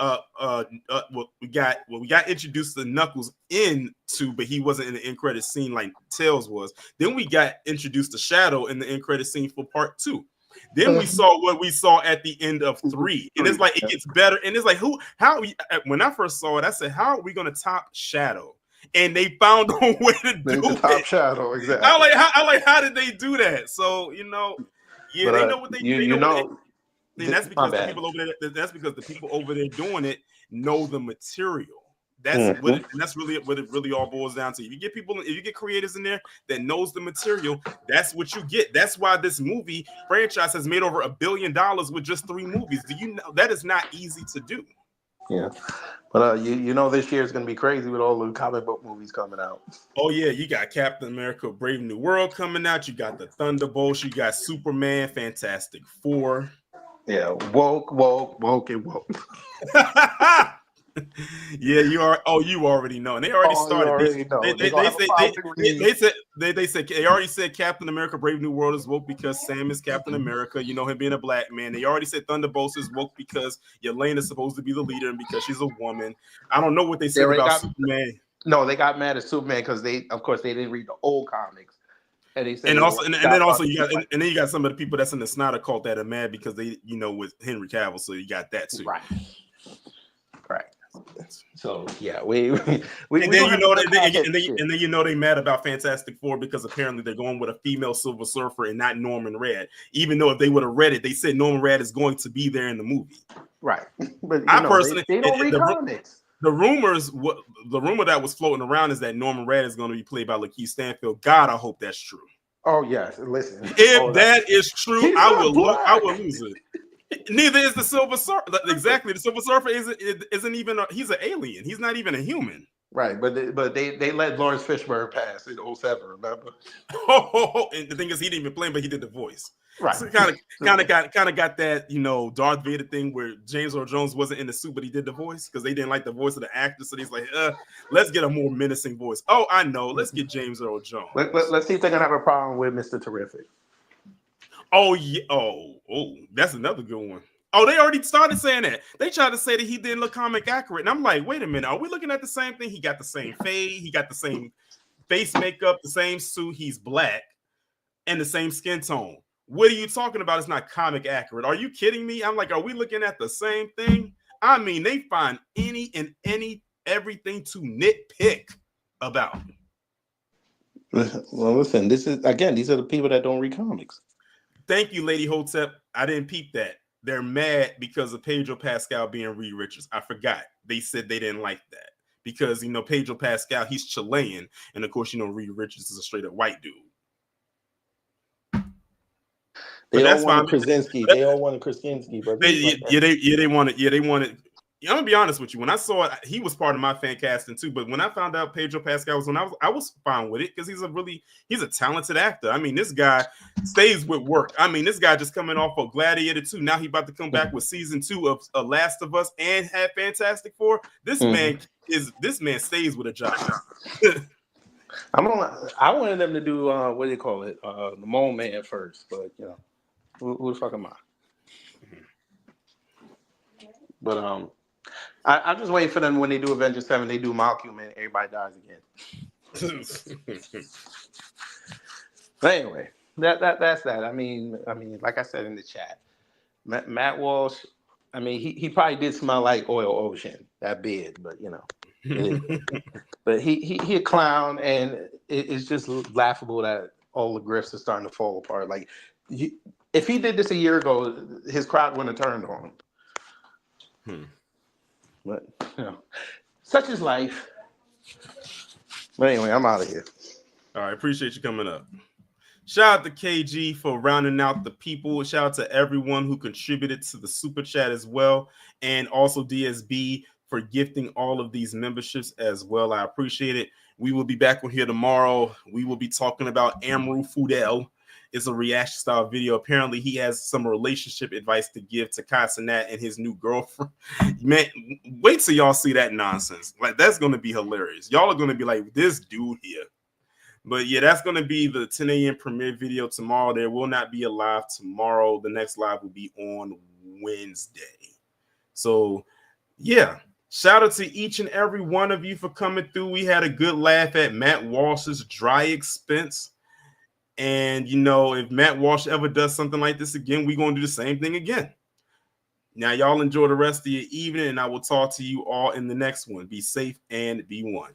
we got introduced to Knuckles into, but he wasn't in the end credit scene like Tails was. Then we got introduced to Shadow in the end credit scene for part 2. Then we saw what we saw at the end of 3, and it's like it gets better. And it's like, when I first saw it, I said, how are we going to top Shadow? And they found a way to do it. Top Shadow, exactly. I like how did they do that? So they know what they do. And that's because the people over there. That's because the people over there doing it know the material. That's what it, and that's really what it really all boils down to. If you get creators in there that knows the material, that's what you get. That's why this movie franchise has made over $1 billion with just 3 movies. Do you know that is not easy to do? Yeah, but this year is going to be crazy with all the comic book movies coming out. Oh yeah, you got Captain America: Brave New World coming out. You got the Thunderbolts. You got Superman, Fantastic Four. Yeah, woke, and woke. Yeah, you already know, and they already started. They said they already said Captain America: Brave New World is woke because Sam is Captain America. You know, him being a black man. They already said Thunderbolts is woke because Yelena is supposed to be the leader and because she's a woman. I don't know what they said about Superman. No, they got mad at Superman because they didn't read the old comics. And then you got some of the people that's in the Snyder cult that are mad because they, with Henry Cavill, so you got that too. Right. So yeah, we then they mad about Fantastic Four because apparently they're going with a female Silver Surfer and not Norman Reed. Even though if they would have read it, they said Norman Reed is going to be there in the movie. Right. But I personally, they don't read comics. The rumor that was floating around is that Norman Reed is going to be played by Lakeith Stanfield. God, I hope that's true. Oh yes, listen. If that is true, I will lose it. Neither is the Silver Surfer. Exactly, the Silver Surfer isn't even. He's an alien. He's not even a human. Right, but they let Lawrence Fishburne pass in 07, remember? And the thing is, he didn't even play him, but he did the voice. Right. So kind of got that, Darth Vader thing where James Earl Jones wasn't in the suit, but he did the voice because they didn't like the voice of the actor. So he's like, let's get a more menacing voice. Oh, I know. Let's get James Earl Jones. Let's see if they're gonna have a problem with Mr. Terrific. Oh yeah. Oh, that's another good one. Oh, they already started saying that. They tried to say that he didn't look comic accurate. And I'm like, wait a minute. Are we looking at the same thing? He got the same fade. He got the same face makeup, the same suit. He's black and the same skin tone. What are you talking about? It's not comic accurate. Are you kidding me? I'm like, are we looking at the same thing? I mean, they find everything to nitpick about. Well, listen, these are the people that don't read comics. Thank you, Lady Hotep. I didn't peep that. They're mad because of Pedro Pascal being Reed Richards. I forgot. They said they didn't like that because, Pedro Pascal, he's Chilean. And of course, Reed Richards is a straight up white dude. They all want Krasinski. They all want Krasinski. But they want it. Yeah, they want it. I'm gonna be honest with you. When I saw it, he was part of my fan casting too. But when I found out Pedro Pascal was on, I was fine with it because he's a talented actor. I mean, this guy stays with work. I mean, this guy just coming off of Gladiator 2. Now he about to come back with season 2 of Last of Us and have Fantastic Four. This man stays with a job. I wanted them to do what do you call it? The Mole Man first, but who the fuck am I? But I'm just waiting for them when they do Avengers 7, they do Malcolm and everybody dies again. But anyway, that's that. I mean, like I said in the chat, Matt Walsh. I mean, he probably did smell like Oil Ocean, that beard, but but he a clown, and it's just laughable that all the grifts are starting to fall apart. Like If he did this a year ago, his crowd wouldn't have turned on him. But such is life. But anyway, I'm out of here. All right, appreciate you coming up. Shout out to KG for rounding out the people. Shout out to everyone who contributed to the super chat as well. And also DSB for gifting all of these memberships as well. I appreciate it. We will be back on here tomorrow. We will be talking about Amaru Fudel. It's a reaction style video. Apparently, he has some relationship advice to give to Casanat and his new girlfriend. Man, wait till y'all see that nonsense. Like, that's going to be hilarious. Y'all are going to be like, this dude here. But yeah, that's going to be the 10 a.m. premiere video tomorrow. There will not be a live tomorrow. The next live will be on Wednesday. So yeah, shout out to each and every one of you for coming through. We had a good laugh at Matt Walsh's dry expense. And, you know, if Matt Walsh ever does something like this again, we're going to do the same thing again. Now, y'all enjoy the rest of your evening, and I will talk to you all in the next one. Be safe and be one.